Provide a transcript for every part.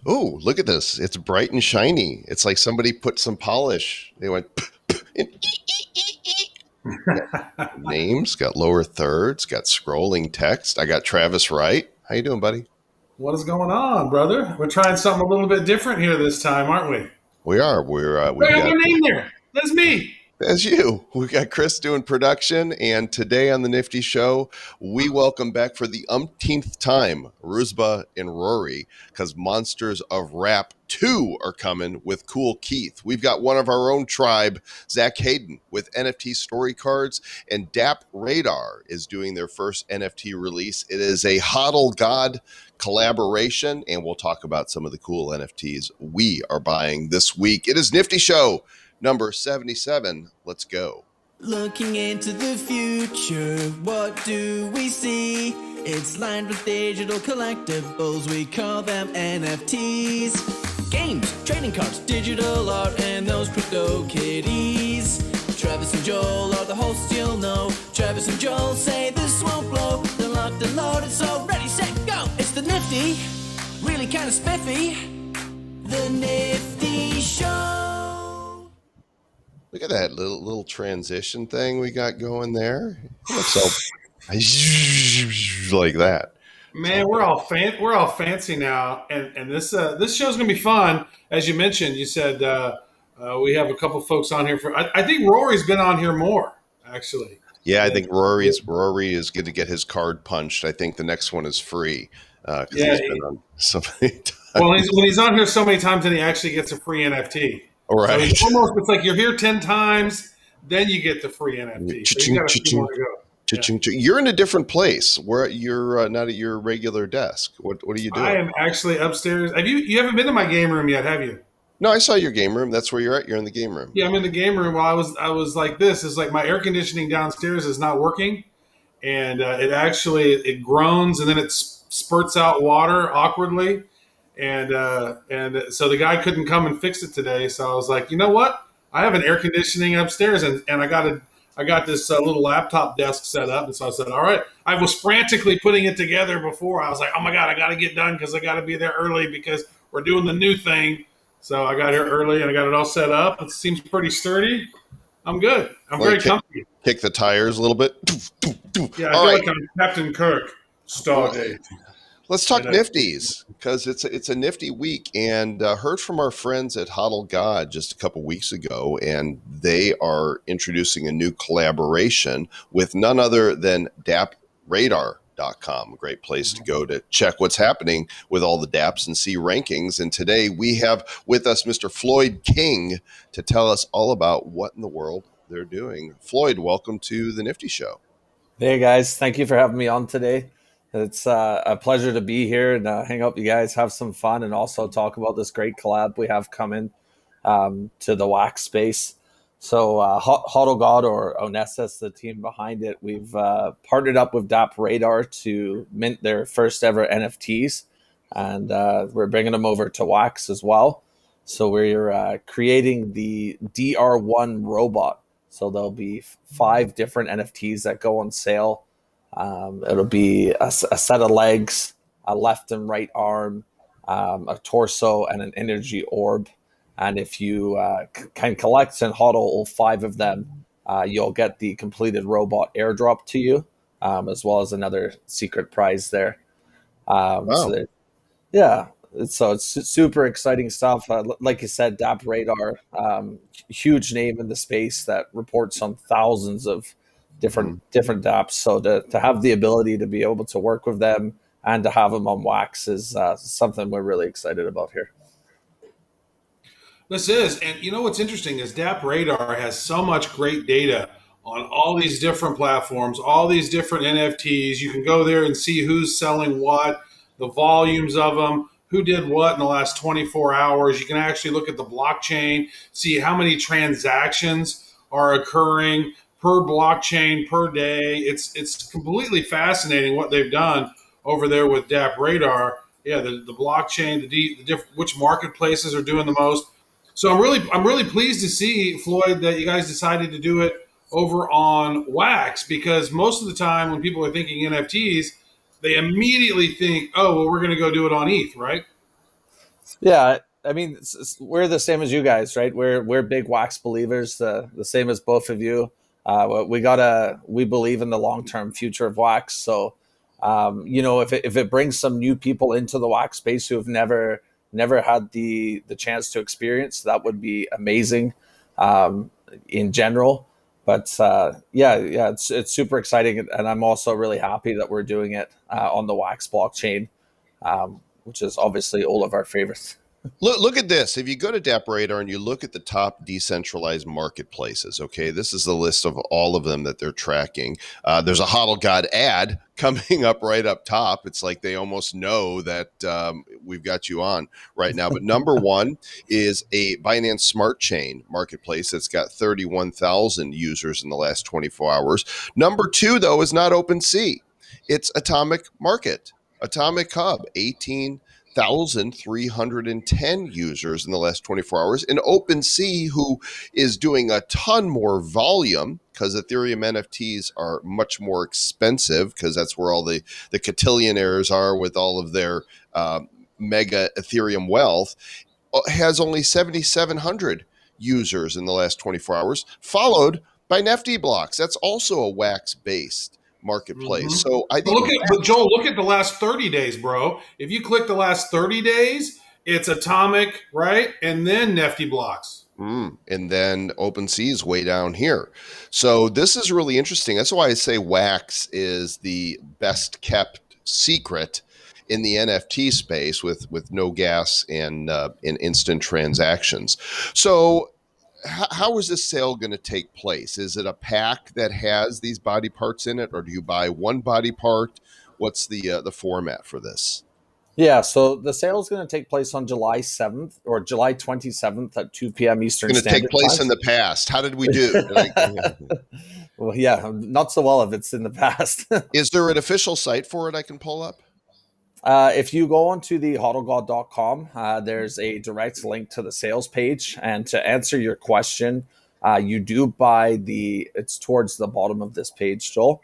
Oh, look at this. It's bright and shiny. It's like somebody put some polish. They went and got names, got lower thirds, got scrolling text. I got Travis Wright. How you doing, buddy? What is going on, brother? We're trying something a little bit different here this time, aren't we? We are. Wait, We've I have got my name there. That's me. As you. We got Chris doing production, and today on the Nifty Show, we welcome back for the umpteenth time Ruzba and Rory, because Monsters of Rap 2 are coming with Cool Keith. We've got one of our own tribe, Zach Hayden, with NFT Story Cards, and DappRadar is doing their first NFT release. It is a HODLgod collaboration, and we'll talk about some of the cool NFTs we are buying this week. It is Nifty Show number 77. Let's go. Looking into the future, what do we see? It's lined with digital collectibles, we call them NFTs. Games, trading cards, digital art, and those crypto kitties. Travis and Joel are the hosts, you'll know. Travis and Joel say this won't blow. They're locked and loaded, so ready, set, go! It's the Nifty, really kind of spiffy. The Nifty Show. Look at that little transition thing we got going there. It looks all like that. Man, we're all fancy now, and this show's gonna be fun. As you mentioned, you said we have a couple folks on here for. I think Rory's been on here more actually. Yeah, I think Rory is going to get his card punched. I think the next one is free because Yeah. he's been on so many times. Well, when he's on here so many times, then he actually gets a free NFT. All So right. it's like you're here 10 times, then you get the free NFT. So you got a few more to go. Cha-ching. You're in a different place where you're not at your regular desk. What are you doing? I am actually upstairs. You haven't been to my game room yet, have you? No, I saw your game room. That's where you're at. You're in the game room. Yeah, I'm in the game room. Well, I was like this. It's like my air conditioning downstairs is not working, and it groans and then it spurts out water awkwardly, and so the guy couldn't come and fix it today. So I was like, you know what? I have an air conditioning upstairs, and I got this little laptop desk set up, and so I said, all right. I was frantically putting it together before. I was like, oh my god, I got to get done because I got to be there early because we're doing the new thing. So I got here early and I got it all set up. It seems pretty sturdy. I'm good. I'm very comfy. Kick the tires a little bit. Yeah, I feel like I'm Captain Kirk. Stardate. Let's talk Nifties because it's a nifty week, and heard from our friends at HODLgod just a couple weeks ago, and they are introducing a new collaboration with none other than DappRadar.com. A great place to go to check what's happening with all the dApps and see rankings. And today we have with us Mr. Floyd King to tell us all about what in the world they're doing. Floyd, welcome to the Nifty Show. Hey guys, thank you for having me on today. It's a pleasure to be here and hang out with you guys, have some fun, and also talk about this great collab we have coming to the wax space. So HODLgod or Onessa's the team behind it. We've partnered up with DappRadar to mint their first ever NFTs, and we're bringing them over to wax as well. So we're creating the DR1 robot. So there'll be 5 different NFTs that go on sale. It'll be a set of legs, a left and right arm, a torso, and an energy orb. And if you can collect and hodl all 5 of them, you'll get the completed robot airdrop to you, as well as another secret prize there. Wow. So it's super exciting stuff. Like you said, DappRadar, huge name in the space that reports on thousands of different dApps. So to have the ability to be able to work with them and to have them on wax is something we're really excited about here. This is, and you know what's interesting is DappRadar has so much great data on all these different platforms, all these different NFTs. You can go there and see who's selling what, the volumes of them, who did what in the last 24 hours. You can actually look at the blockchain, see how many transactions are occurring per blockchain per day. It's completely fascinating what they've done over there with DappRadar. Yeah, the blockchain, the different which marketplaces are doing the most. So I'm really pleased to see, Floyd, that you guys decided to do it over on Wax, because most of the time when people are thinking NFTs, they immediately think, oh, well, we're going to go do it on ETH, right? Yeah, I mean, we're the same as you guys, right? We're big wax believers, the same as both of you. We believe in the long term future of wax. So, if it brings some new people into the wax space who have never had the chance to experience, that would be amazing, in general. But yeah, it's super exciting, and I'm also really happy that we're doing it on the wax blockchain, which is obviously all of our favorites. Look at this. If you go to DappRadar and you look at the top decentralized marketplaces, okay, this is the list of all of them that they're tracking. There's a HODLgod ad coming up right up top. It's like they almost know that we've got you on right now. But number one is a Binance Smart Chain marketplace that's got 31,000 users in the last 24 hours. Number two, though, is not OpenSea. It's Atomic Market, Atomic Hub, 18,310 users in the last 24 hours. And OpenSea, who is doing a ton more volume because Ethereum NFTs are much more expensive because that's where all the cotillionaires are with all of their mega Ethereum wealth, has only 7,700 users in the last 24 hours, followed by Nifty Blocks. That's also a wax-based marketplace. So I think But Joel, look at the last 30 days, bro. If you click the last 30 days, it's Atomic, right? And then Nifty Blocks. And then OpenSea is way down here. So this is really interesting. That's why I say wax is the best kept secret in the NFT space with no gas and instant transactions. So how is this sale going to take place? Is it a pack that has these body parts in it, or do you buy one body part? What's the format for this? Yeah, so the sale is going to take place on July 7th or July 27th at 2 p.m. Eastern It's going to Standard take place Time. in the past. How did we do? Well, yeah, not so well if it's in the past. Is there an official site for it I can pull up? If you go onto the HODLgod.com, there's a direct link to the sales page. And to answer your question, you do buy it's towards the bottom of this page, Joel.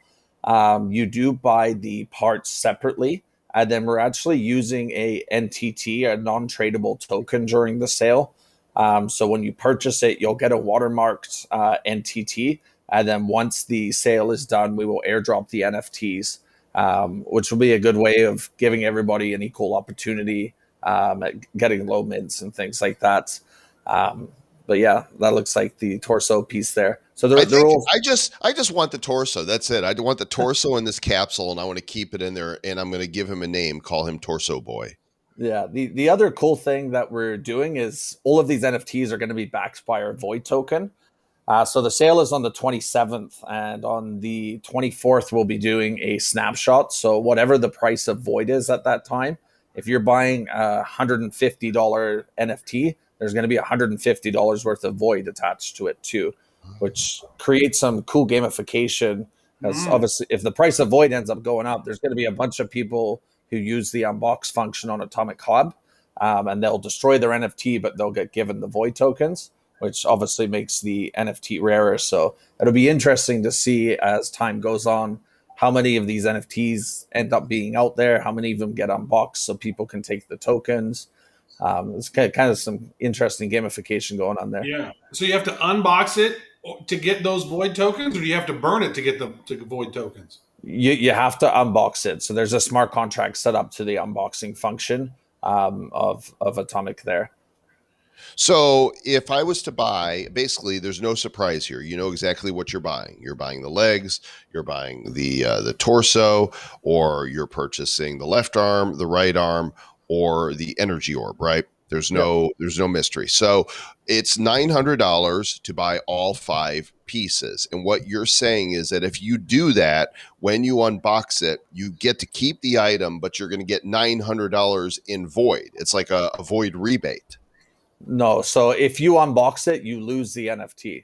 You do buy the parts separately. And then we're actually using a NTT, a non-tradable token during the sale. So when you purchase it, you'll get a watermarked NTT. And then once the sale is done, we will airdrop the NFTs, which will be a good way of giving everybody an equal opportunity at getting low mints and things like that. But yeah, that looks like the torso piece there. So I just want the torso. That's it. I want the torso in this capsule, and I want to keep it in there. And I'm going to give him a name. Call him Torso Boy. Yeah. The other cool thing that we're doing is all of these NFTs are going to be backed by our Void token. So the sale is on the 27th, and on the 24th, we'll be doing a snapshot. So whatever the price of Void is at that time, if you're buying a $150 NFT, there's going to be $150 worth of Void attached to it too, which creates some cool gamification. Because obviously, if the price of Void ends up going up, there's going to be a bunch of people who use the unbox function on Atomic Hub, and they'll destroy their NFT, but they'll get given the Void tokens, which obviously makes the NFT rarer. So it'll be interesting to see as time goes on how many of these NFTs end up being out there, how many of them get unboxed so people can take the tokens. It's kind of some interesting gamification going on there. Yeah. So you have to unbox it to get those Void tokens, or do you have to burn it to get the Void tokens? You have to unbox it. So there's a smart contract set up to the unboxing function of Atomic there. So if I was to buy, basically, there's no surprise here. You know exactly what you're buying. You're buying the legs, you're buying the torso, or you're purchasing the left arm, the right arm, or the energy orb, right? There's no mystery. So it's $900 to buy all 5 pieces. And what you're saying is that if you do that, when you unbox it, you get to keep the item, but you're going to get $900 in Void. It's like a Void rebate. No, so if you unbox it, you lose the NFT.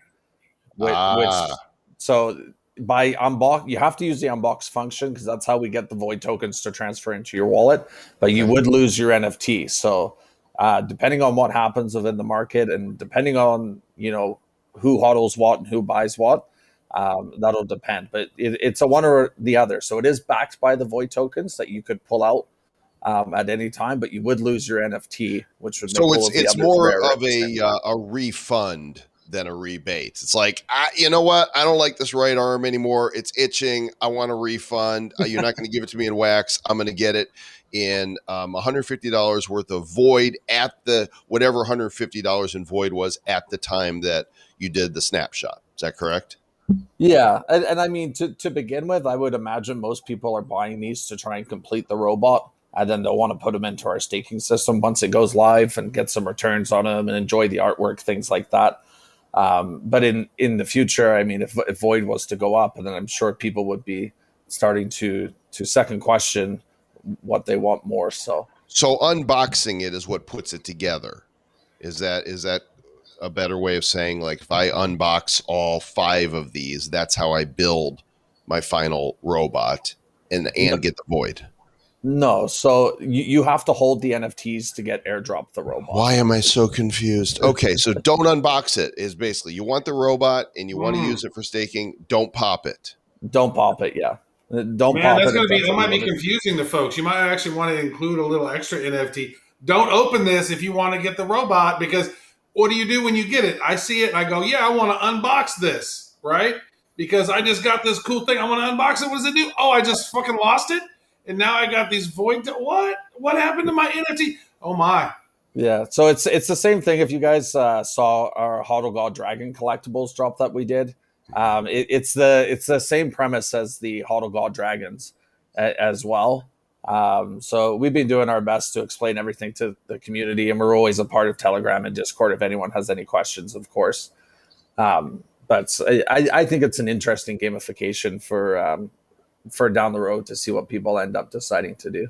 So by unbox, you have to use the unbox function because that's how we get the Void tokens to transfer into your wallet. But you would lose your NFT. So depending on what happens within the market, and depending on who hodls what and who buys what, that'll depend. But it's a one or the other. So it is backed by the Void tokens that you could pull out at any time, but you would lose your NFT, which would make So all of the it's others more rare at of the same time. a refund than a rebate. It's like, you know what? I don't like this right arm anymore. It's itching. I want a refund. You're not going to give it to me in wax. I'm going to get it in $150 worth of void at the whatever $150 in void was at the time that you did the snapshot. Is that correct? Yeah, and I mean, to begin with, I would imagine most people are buying these to try and complete the robot, and then they'll want to put them into our staking system once it goes live and get some returns on them and enjoy the artwork, things like that. But in the future, I mean, if Void was to go up, and then I'm sure people would be starting to second question what they want more. So unboxing it is what puts it together. Is that a better way of saying, like, if I unbox all 5 of these, that's how I build my final robot and get the void? No, so you have to hold the NFTs to get airdrop the robot. Why am I so confused? Okay, so don't unbox it is basically you want the robot and you want to use it for staking. Don't pop it. Don't pop it, yeah. Don't Man, pop that's it. going to be, that might be confusing to folks. You might actually want to include a little extra NFT. Don't open this if you want to get the robot, because what do you do when you get it? I see it and I go, yeah, I want to unbox this, right? Because I just got this cool thing. I want to unbox it. What does it do? Oh, I just fucking lost it. And now I got these void. What happened to my NFT? Oh my. Yeah, so it's the same thing. If you guys saw our HODLgod Dragon collectibles drop that we did, it's the same premise as the HODLgod Dragons as well. So we've been doing our best to explain everything to the community, and we're always a part of Telegram and Discord if anyone has any questions, of course. But I think it's an interesting gamification for down the road to see what people end up deciding to do.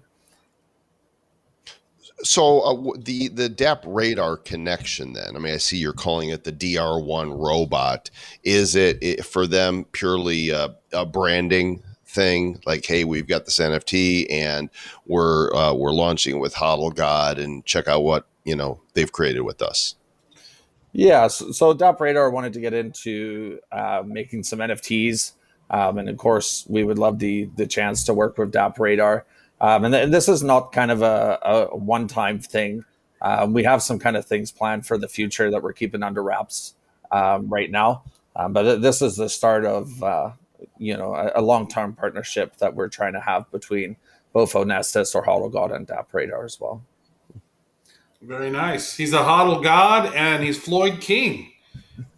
So the DappRadar connection, then, I mean, I see you're calling it the DR1 robot. Is it for them purely a branding thing? Like, hey, we've got this NFT and we're launching with HODLgod, and check out what they've created with us. Yeah, so DappRadar wanted to get into making some NFTs, and of course, we would love the chance to work with DappRadar. And this is not kind of a one-time thing. We have some kind of things planned for the future that we're keeping under wraps right now. But this is the start of a long-term partnership that we're trying to have between both Onestis or HODLgod and DappRadar as well. Very nice. He's a HODLgod and he's Floyd King.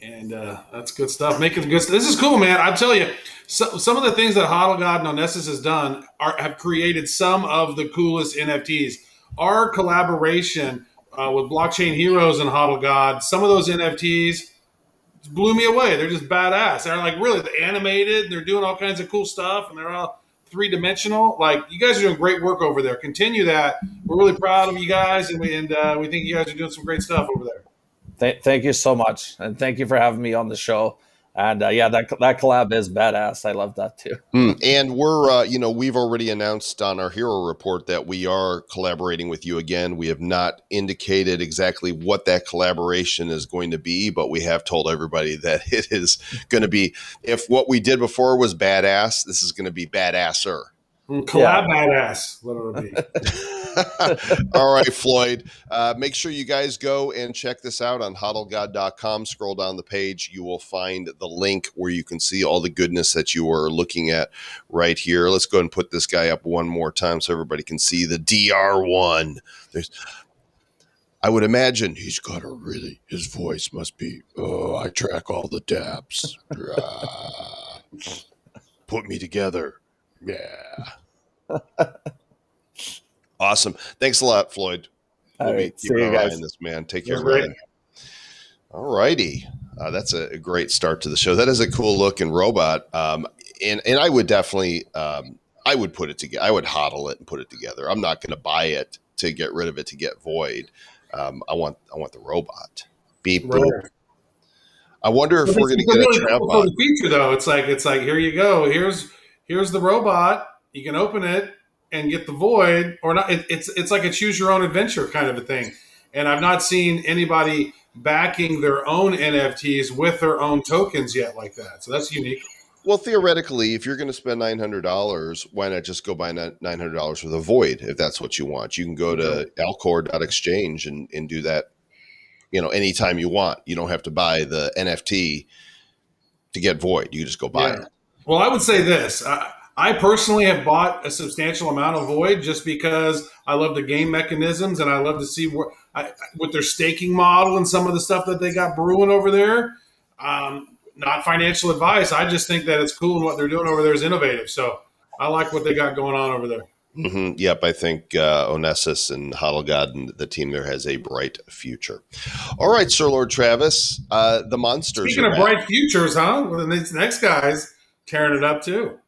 And that's good stuff. Making good stuff. This is cool, man. I tell you, some of the things that HODLgod and Onestis has done have created some of the coolest NFTs. Our collaboration with Blockchain Heroes and HODLgod, some of those NFTs blew me away. They're just badass. They're like really animated. They're doing all kinds of cool stuff, and they're all 3-dimensional. Like, you guys are doing great work over there. Continue that. We're really proud of you guys, and we think you guys are doing some great stuff over there. Thank you so much, and thank you for having me on the show. And that collab is badass. I love that too. And we're, we've already announced on our hero report that we are collaborating with you again. We have not indicated exactly what that collaboration is going to be, but we have told everybody that it is going to be, if what we did before was badass, this is going to be badasser. Collab badass, what it'll be. All right, Floyd. Make sure you guys go and check this out on HODLgod.com. Scroll down the page. You will find the link where you can see all the goodness that you are looking at right here. Let's go ahead and put this guy up one more time so everybody can see the DR1. I would imagine he's got his voice must be, I track all the dApps. Put me together. Yeah. Awesome. Thanks a lot, Floyd. We'll be keeping an eye on this, man. Take care, man. All righty. That's a great start to the show. That is a cool looking robot. And I would definitely, I would put it together. I would HODL it and put it together. I'm not going to buy it to get rid of it to get void. I want the robot. Beep boop. I wonder if we're going to get a trap bot. The feature, though, it's like here you go. Here's the robot. You can open it and get the void, or not. It's like a choose your own adventure kind of a thing. And I've not seen anybody backing their own NFTs with their own tokens yet like that. So that's unique. Well, theoretically, if you're going to spend $900, why not just go buy $900 for the void if that's what you want? You can go to alcor.exchange and do that, anytime you want. You don't have to buy the NFT to get void. You can just go buy it. Well, I would say this. I personally have bought a substantial amount of void just because I love the game mechanisms and I love to see with their staking model and some of the stuff that they got brewing over there. Not financial advice. I just think that it's cool and what they're doing over there is innovative. So I like what they got going on over there. Mm-hmm. Yep, I think Onassis and HODLgod and the team there has a bright future. All right, Sir Lord Travis, the monsters. Speaking of bright futures, huh? Well, then these next guy's tearing it up too.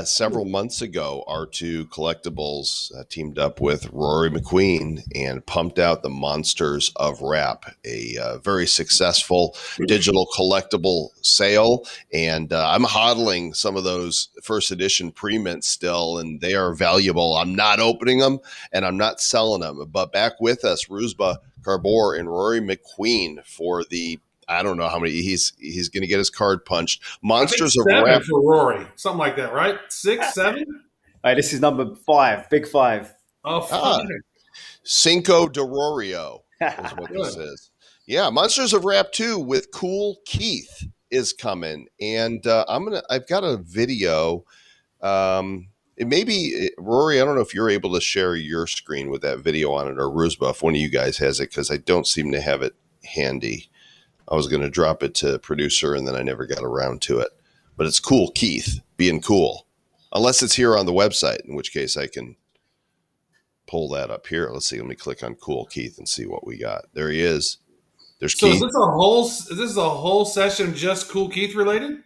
Several months ago, R2 Collectibles teamed up with Rory McQueen and pumped out the Monsters of Rap, a very successful digital collectible sale. And I'm hodling some of those first edition pre-mints still, and they are valuable. I'm not opening them and I'm not selling them. But back with us, Rusba Carbor and Rory McQueen for the I don't know how many he's going to get his card punched. Monsters of Rap for Rory, something like that, right? 6, 7. Hey, this is number 5, big 5. Oh, fine. Cinco de Rorio is what this is. Yeah, Monsters of Rap 2 with Cool Keith is coming, and I've got a video. It may be Rory. I don't know if you're able to share your screen with that video on it, or Rusba, if one of you guys has it, because I don't seem to have it handy. I was going to drop it to producer and then I never got around to it. But it's Cool Keith being cool. Unless it's here on the website, in which case I can pull that up here. Let's see. Let me click on Cool Keith and see what we got. There he is. There's Keith. Is this a whole session just Cool Keith related?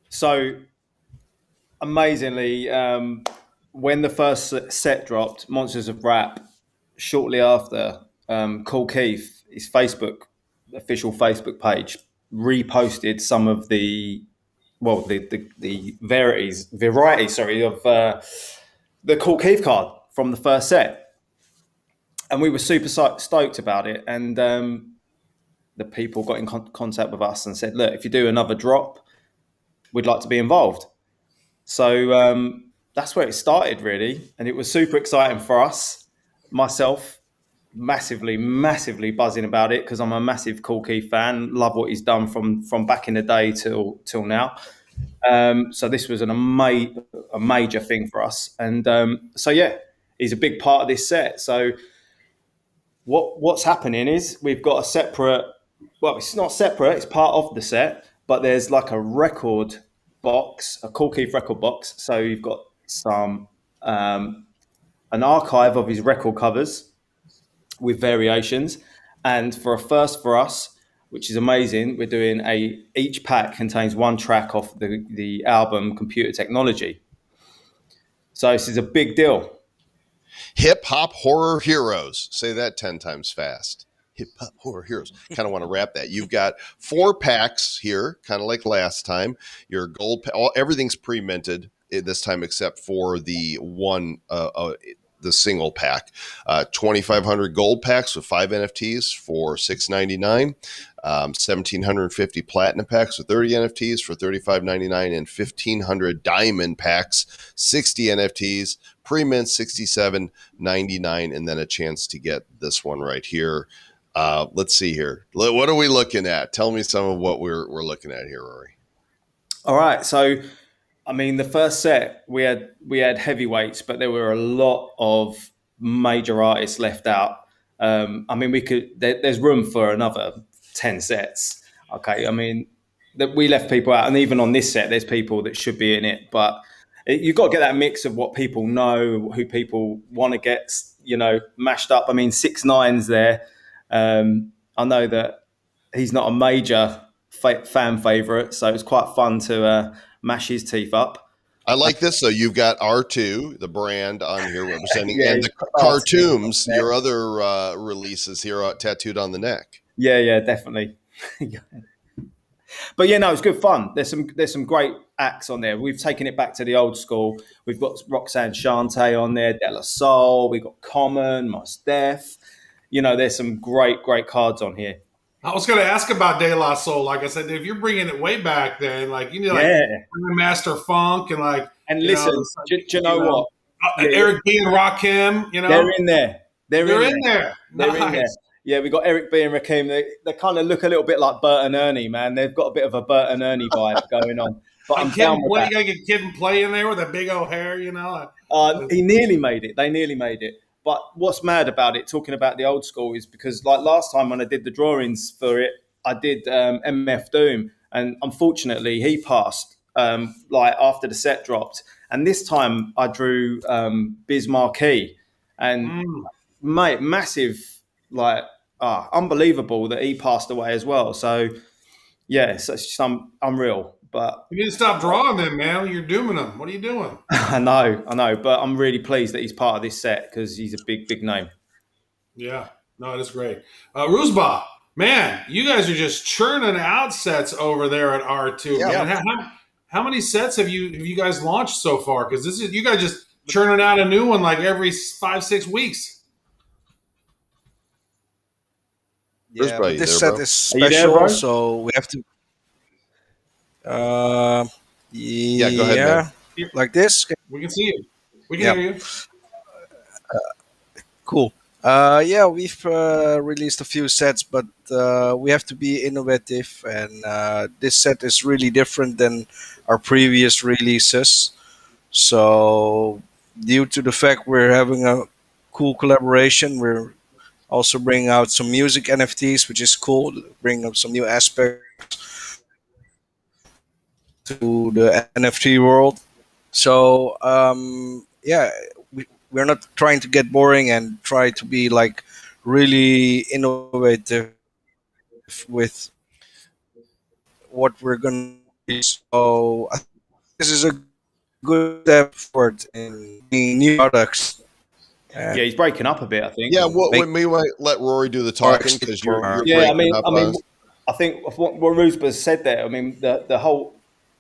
So amazingly, when the first set dropped, Monsters of Rap, shortly after, Cool Keith, his official Facebook page, reposted some of the varieties of the Cool Keith card from the first set, and we were super stoked about it. And the people got in contact with us and said, "Look, if you do another drop, we'd like to be involved." So that's where it started, really, and it was super exciting for us. Myself, massively buzzing about it because I'm a massive Cool Keith fan. Love what he's done from back in the day till now. So this was a major thing for us, and he's a big part of this set. So what's happening is we've got a separate. Well, it's not separate; it's part of the set, but there's like a record box, a Cool Keith record box. So you've got some an archive of his record covers with variations, and for a first for us, which is amazing, we're doing each pack contains one track off the album Computer Technology. So this is a big deal. Hip Hop Horror Heroes. Say that 10 times fast. Hip Hop Horror Heroes. Kind of want to wrap that. You've got 4 packs here, kind of like last time. Your gold, everything's pre-minted this time except for the one, the single pack. 2,500 gold packs with 5 NFTs for $6.99. 1,750 platinum packs with 30 NFTs for $35.99, and 1,500 diamond packs, 60 NFTs, pre-mint $67.99, and then a chance to get this one right here. Let's see here. What are we looking at? Tell me some of what we're looking at here, Rory. All right, so I mean, the first set we had heavyweights, but there were a lot of major artists left out. I mean, there's room for another 10 sets. Okay, I mean, we left people out, and even on this set, there's people that should be in it. But you've got to get that mix of what people know, who people want to get, mashed up. I mean, 6ix9ine's there. I know that he's not a major fan favorite, so it's quite fun to mash his teeth up. I like this. So you've got R2, the brand on here representing, and the cartoons, your other releases here tattooed on the neck. Yeah, definitely. But no, it's good fun. There's some great acts on there. We've taken it back to the old school. We've got Roxanne Shante on there, De La Soul. We've got Common, Mos Def. There's some great cards on here. I was going to ask about De La Soul. Like I said, if you're bringing it way back, then like you need like Yeah. Master Funk and like And you know, listen, do you know what? Yeah, yeah. Eric B and Rakim. You They're know, in there. They're they're in in there. there. They're in there. Nice. Yeah, we got Eric B and Rakim. They kind of look a little bit like Bert and Ernie, man. They've got a bit of a Bert and Ernie vibe going on. But Like I'm Kid down and with Play, that. you gotta get Kid and Play in there with that big old hair. You know. He nearly made it. They nearly made it. But what's mad about it, talking about the old school, is because like last time when I did the drawings for it, I did MF Doom, and unfortunately he passed like after the set dropped. And this time I drew Biz Marquee, and mate, massive, like unbelievable that he passed away as well. So yeah, it's some unreal. But You need to stop drawing them, man. You're dooming them. What are you doing? I know, but I'm really pleased that he's part of this set because he's a big name. Yeah, no, it is great. Rusba, man, you guys are just churning out sets over there at R2. Yeah. Man, how many sets have you guys launched so far? Because this is you guys just churning out a new one like every 5-6 weeks. Where's Yeah, Bro? but You this there, set bro? is Are you there, special, bro? so we have to. Uh, Yeah, go ahead, man. like this. We can see you. We can Yeah. hear you. Cool. Yeah, we've released a few sets, but we have to be innovative, and this set is really different than our previous releases. So, due to the fact we're having a cool collaboration, we're also bringing out some music NFTs, which is cool. Bring up some new aspects to the NFT world. So yeah, we're not trying to get boring and try to be like really innovative with what we're gonna do. So I think this is a good step forward in bringing new products Yeah, and he's breaking up a bit, I think. Yeah, well, make we might let Rory do the talking because you're Yeah, breaking up. I think what Rusba said there. I mean, the whole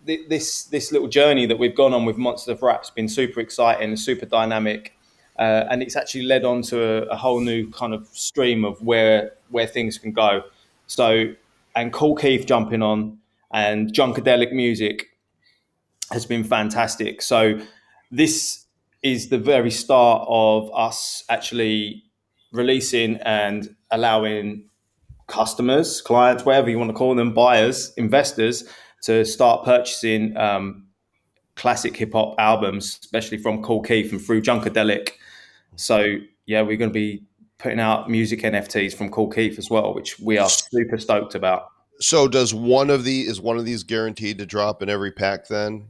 this little journey that we've gone on with Monsters of Rap's been super exciting and super dynamic, and it's actually led on to a whole new kind of stream of where things can go. So, and Cool Keith jumping on and Junkadelic music has been fantastic. So, this is the very start of us actually releasing and allowing customers, clients, whatever you want to call them, buyers, investors, to start purchasing classic hip hop albums, especially from Cool Keith and through Junkadelic. So yeah, we're going to be putting out music NFTs from Cool Keith as well, which we are super stoked about. So is one of these guaranteed to drop in every pack then?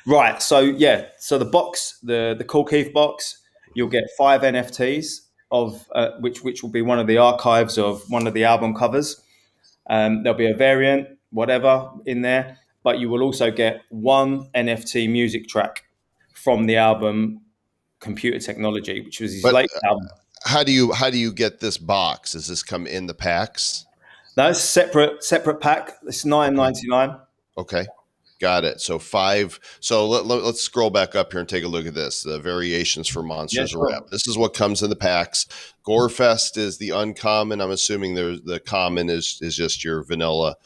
Right. So yeah. So the box, the Cool Keith box, you'll get 5 NFTs of which will be one of the archives of one of the album covers. There'll be a variant, whatever, in there, but you will also get 1 NFT music track from the album Computer Technology, which was his latest album. How do you get this box? Does this come in the packs? That's separate pack. It's $9.99. Okay. Got it. So 5. So let's scroll back up here and take a look at this. The variations for Monsters of Rap. This is what comes in the packs. Gorefest is the uncommon. I'm assuming the common is just your vanilla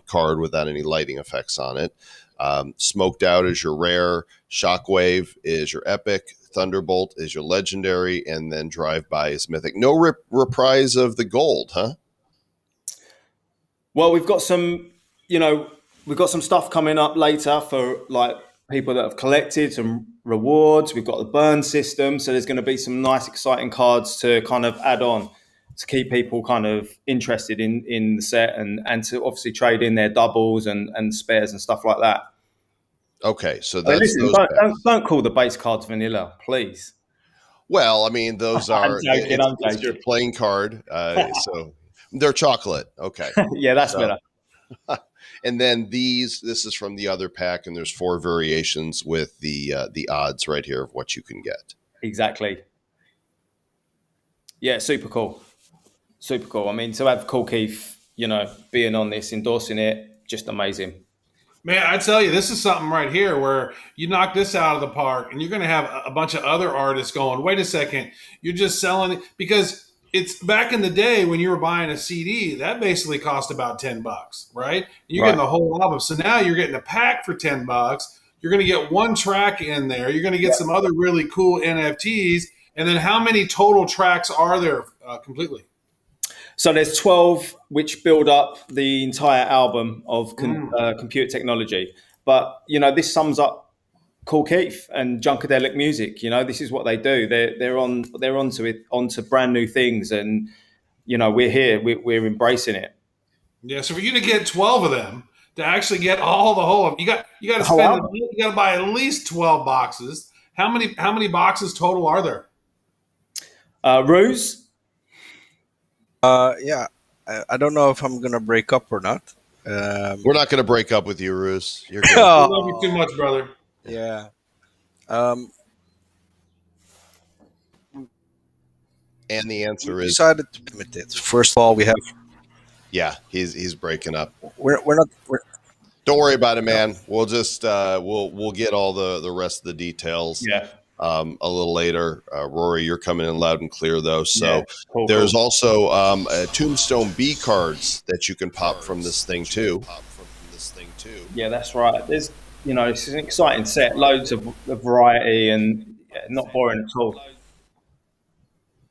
card without any lighting effects on it. Smoked Out is your rare. Shockwave is your epic. Thunderbolt is your legendary. And then Drive By is mythic. No reprise of the gold, huh? Well, we've got some stuff coming up later for like people that have collected some rewards. We've got the burn system, so there's going to be some nice, exciting cards to kind of add on to keep people kind of interested in the set and to obviously trade in their doubles and spares and stuff like that. Okay, so But that's listen, don't call the base cards vanilla, please. Well, I mean, those are I'm joking. it's your playing card, so they're chocolate. Okay, yeah, that's better. And then this is from the other pack, and there's 4 variations with the odds right here of what you can get. Exactly. Yeah, super cool. Super cool. I mean, to have Cool Keith, being on this, endorsing it, just amazing. Man, I tell you, this is something right here where you knock this out of the park and you're going to have a bunch of other artists going, wait a second, you're just selling it. Because it's back in the day when you were buying a CD, that basically cost about $10, right? You're Right. getting the whole album. So now you're getting a pack for $10. You're going to get one track in there. You're going to get some other really cool NFTs. And then how many total tracks are there completely? So there's 12 which build up the entire album of computer technology. But, this sums up Cool Keith and Junkadelic Music. This is what they do. They're onto brand new things. And, we're here. We're embracing it. Yeah, so for you to get 12 of them, to actually get all the whole, you got to spend, you got to buy at least 12 boxes. How many boxes total are there? Ruse? Yeah, I don't know if I'm gonna break up or not. We're not going to break up with you, Roos. You're good. I love you too much, brother. Yeah. And the answer We is, decided to limit it. First of all, we have yeah, he's breaking up. we're not Don't worry about it, man. We'll just we'll get all the rest of the details. Yeah. A little later. Rory, you're coming in loud and clear though. So Yeah, cool, there's also Tombstone B cards that you can pop from this thing too. Yeah, that's right. There's, it's an exciting set, loads of variety, and not boring at all.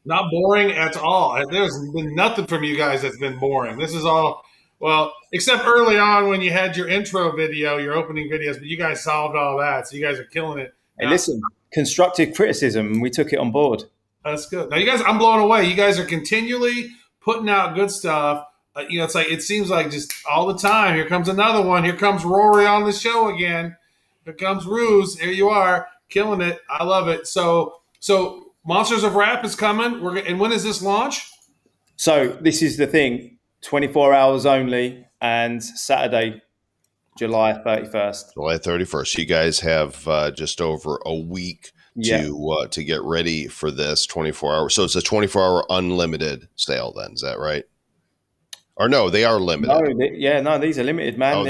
Not boring at all. There's been nothing from you guys that's been boring. This is all, well, except early on when you had your intro video, your opening videos, but you guys solved all that. So you guys are killing it. Hey, listen, constructive criticism, we took it on board. That's good. Now, you guys, I'm blown away. You guys are continually putting out good stuff. It's like, it seems like just all the time. Here comes another one. Here comes Rory on the show again. Here comes Ruse. Here you are, killing it. I love it. So Monsters of Rap is coming. And when is this launch? So this is the thing, 24 hours only, and Saturday, July 31st. July 31st. You guys have just over a week to get ready for this 24 hours. So it's a 24-hour unlimited sale then. Is that right? Or no, they are limited. No, these are limited, man. Oh,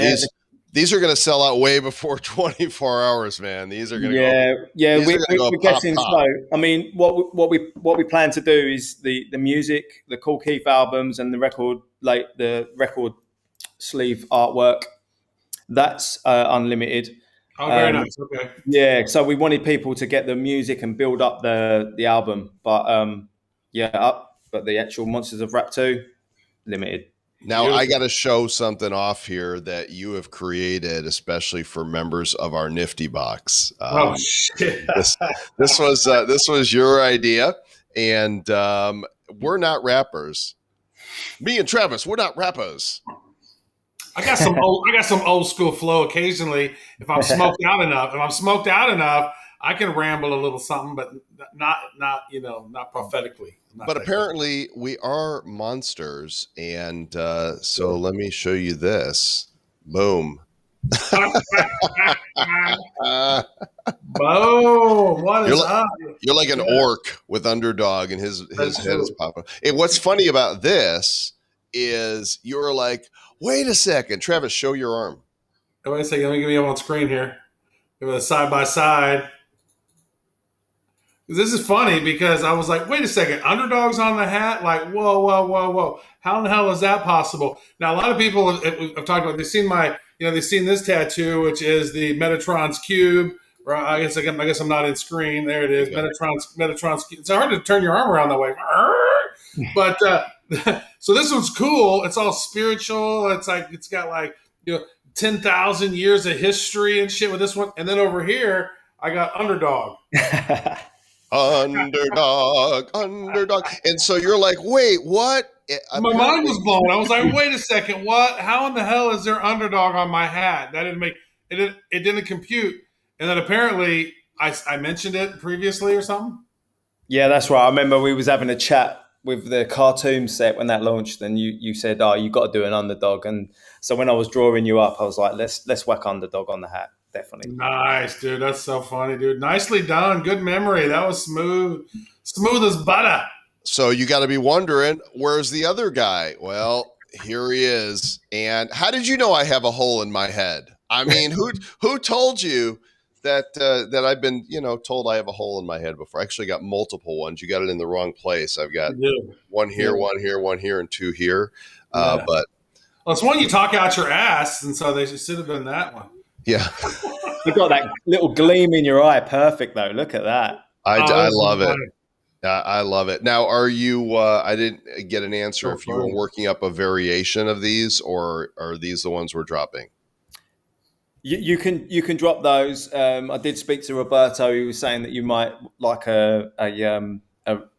these are going to sell out way before 24 hours, man. These are going to go. Yeah, we're pop, getting pop. slow. I mean, what we plan to do is the music, the Cool Keith albums, and the record sleeve artwork. That's unlimited. Oh, very nice. Okay. Yeah, so we wanted people to get the music and build up the album, but but the actual Monsters of Rap 2 limited. Now, I got to show something off here that you have created, especially for members of our Nifty box. Oh, shit. This was your idea, and we're not rappers. Me and Travis, we're not rappers. I got some old school flow occasionally. If I'm smoked out enough, I can ramble a little something, but not prophetically. But apparently we are monsters, and so let me show you this. Boom. Boom! What is up? You're like an orc with underdog, and his head is popping. And what's funny about this is you're like, wait a second, Travis, show your arm. Wait a second, let me get me up on screen here. Give it a side by side. This is funny because I was like, wait a second, underdogs on the hat? Like, whoa. How in the hell is that possible? Now, a lot of people have talked about, they've seen this tattoo, which is the Metatron's cube. Or I guess I'm not in screen. There it is, yeah. Metatron's cube. It's hard to turn your arm around that way. But so this one's cool. It's all spiritual. It's got 10,000 years of history and shit with this one. And then over here, I got underdog. underdog. And so you're like, wait, what? My mind was blown. I was like, wait a second, what? How in the hell is there underdog on my hat? That didn't make it. It didn't compute. And then apparently, I mentioned it previously or something. Yeah, that's right. I remember we was having a chat with the cartoon set when that launched, and you said, "Oh, you got to do an underdog." And so when I was drawing you up, I was like, "Let's whack underdog on the hat." Definitely. Nice, dude. That's so funny, dude. Nicely done. Good memory. That was smooth as butter. So you got to be wondering, where's the other guy? Well, here he is. And how did you know I have a hole in my head? I mean, who told you that I've been, told I have a hole in my head before. I actually got multiple ones. You got it in the wrong place. I've got one here, one here, one here, and two here. Yeah. But well, it's one you talk out your ass, and so they should have been that one. yeah, You've got that little gleam in your eye. Perfect, though. Look at that. I love it. I love it. Now, are you? I didn't get an answer if you were working up a variation of these, or are these the ones we're dropping? You can drop those. I did speak to Roberto. He was saying that you might like a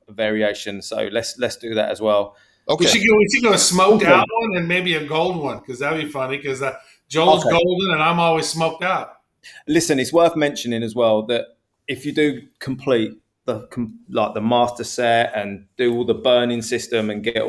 variation. So let's do that as well. Okay. We should go a smoked out one and maybe a gold one, because that'd be funny. Because Joel's golden and I'm always smoked out. Listen, it's worth mentioning as well that if you do complete the master set and do all the burning system and get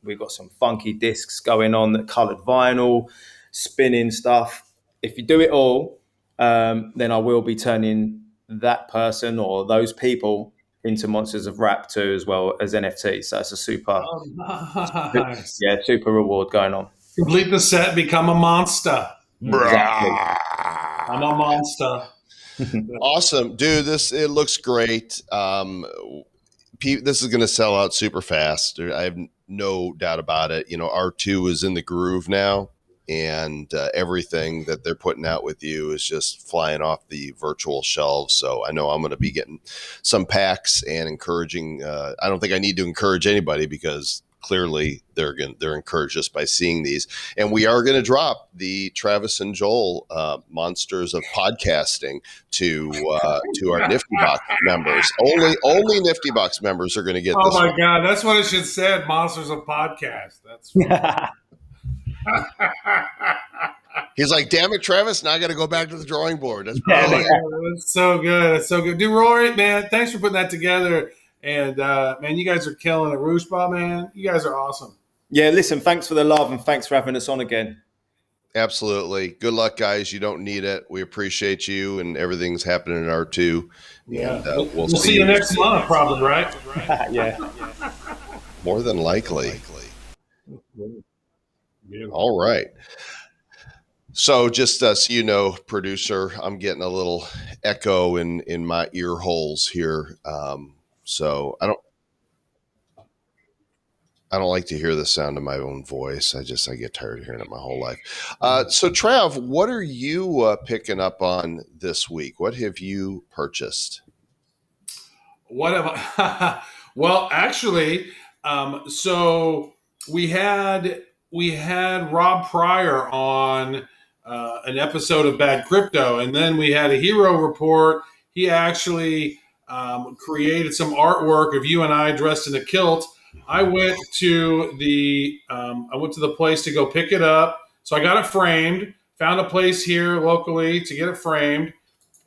we've got some funky discs going on, that coloured vinyl, spinning stuff. If you do it all, then I will be turning that person or those people into Monsters of Rap too, as well as NFTs. So it's a super, nice. super reward going on. Complete the set, become a monster. Exactly. I'm a monster. Awesome, dude. It looks great. This is going to sell out super fast. I have no doubt about it. R2 is in the groove now, and everything that they're putting out with you is just flying off the virtual shelves. So I know I'm going to be getting some packs and encouraging. I don't think I need to encourage anybody, because clearly they're encouraged just by seeing these. And we are going to drop the Travis and Joel Monsters of Podcasting to our Nifty Box members. Only Nifty Box members are going to get this. Oh my God, that's what it should have said. Monsters of Podcast. That's He's like, damn it, Travis, now I got to go back to the drawing board. That's That's so good. That's so good. Dude, Rory, man, thanks for putting that together. And, man, you guys are killing it. Rooshba, man, you guys are awesome. Yeah, listen, thanks for the love and thanks for having us on again. Absolutely. Good luck, guys. You don't need it. We appreciate you, and everything's happening at R2. Yeah. And, we'll see you next month, probably, right? Yeah. More than likely. All right. So just so you know, producer, I'm getting a little echo in my ear holes here. So I don't like to hear the sound of my own voice. I get tired of hearing it my whole life. So Trav, what are you picking up on this week? What have you purchased? What have I? Well, actually, so we had Rob Pryor on an episode of Bad Crypto, and then we had a hero report. He actually created some artwork of you and I dressed in a kilt. I went to the place to go pick it up. So I got it framed, found a place here locally to get it framed.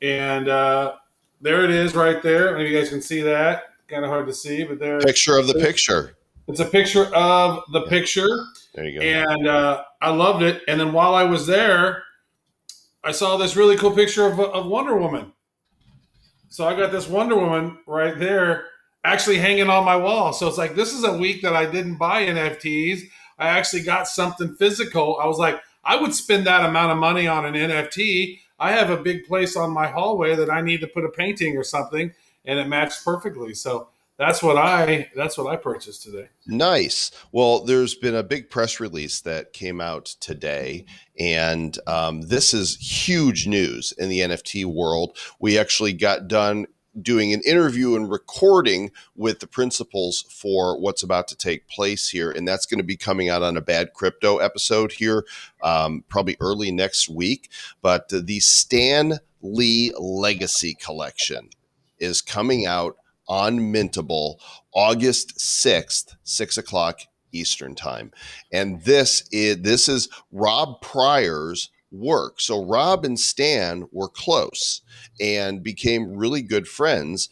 And there it is right there. Maybe you guys can see that. Kind of hard to see, but there. Picture of the picture. It's a picture of the picture. There you go. And I loved it. And then while I was there, I saw this really cool picture of Wonder Woman. So I got this Wonder Woman right there actually hanging on my wall. So it's like, this is a week that I didn't buy NFTs. I actually got something physical. I was like, I would spend that amount of money on an NFT. I have a big place on my hallway that I need to put a painting or something, and it matched perfectly. So that's what I purchased today. Nice. Well, there's been a big press release that came out today, and this is huge news in the NFT world. We actually got done doing an interview and recording with the principals for what's about to take place here, and that's going to be coming out on a Bad Crypto episode here, probably early next week. But the Stan Lee Legacy Collection is coming out on Mintable August 6th, 6 o'clock Eastern time. And this is Rob Pryor's work. So Rob and Stan were close and became really good friends.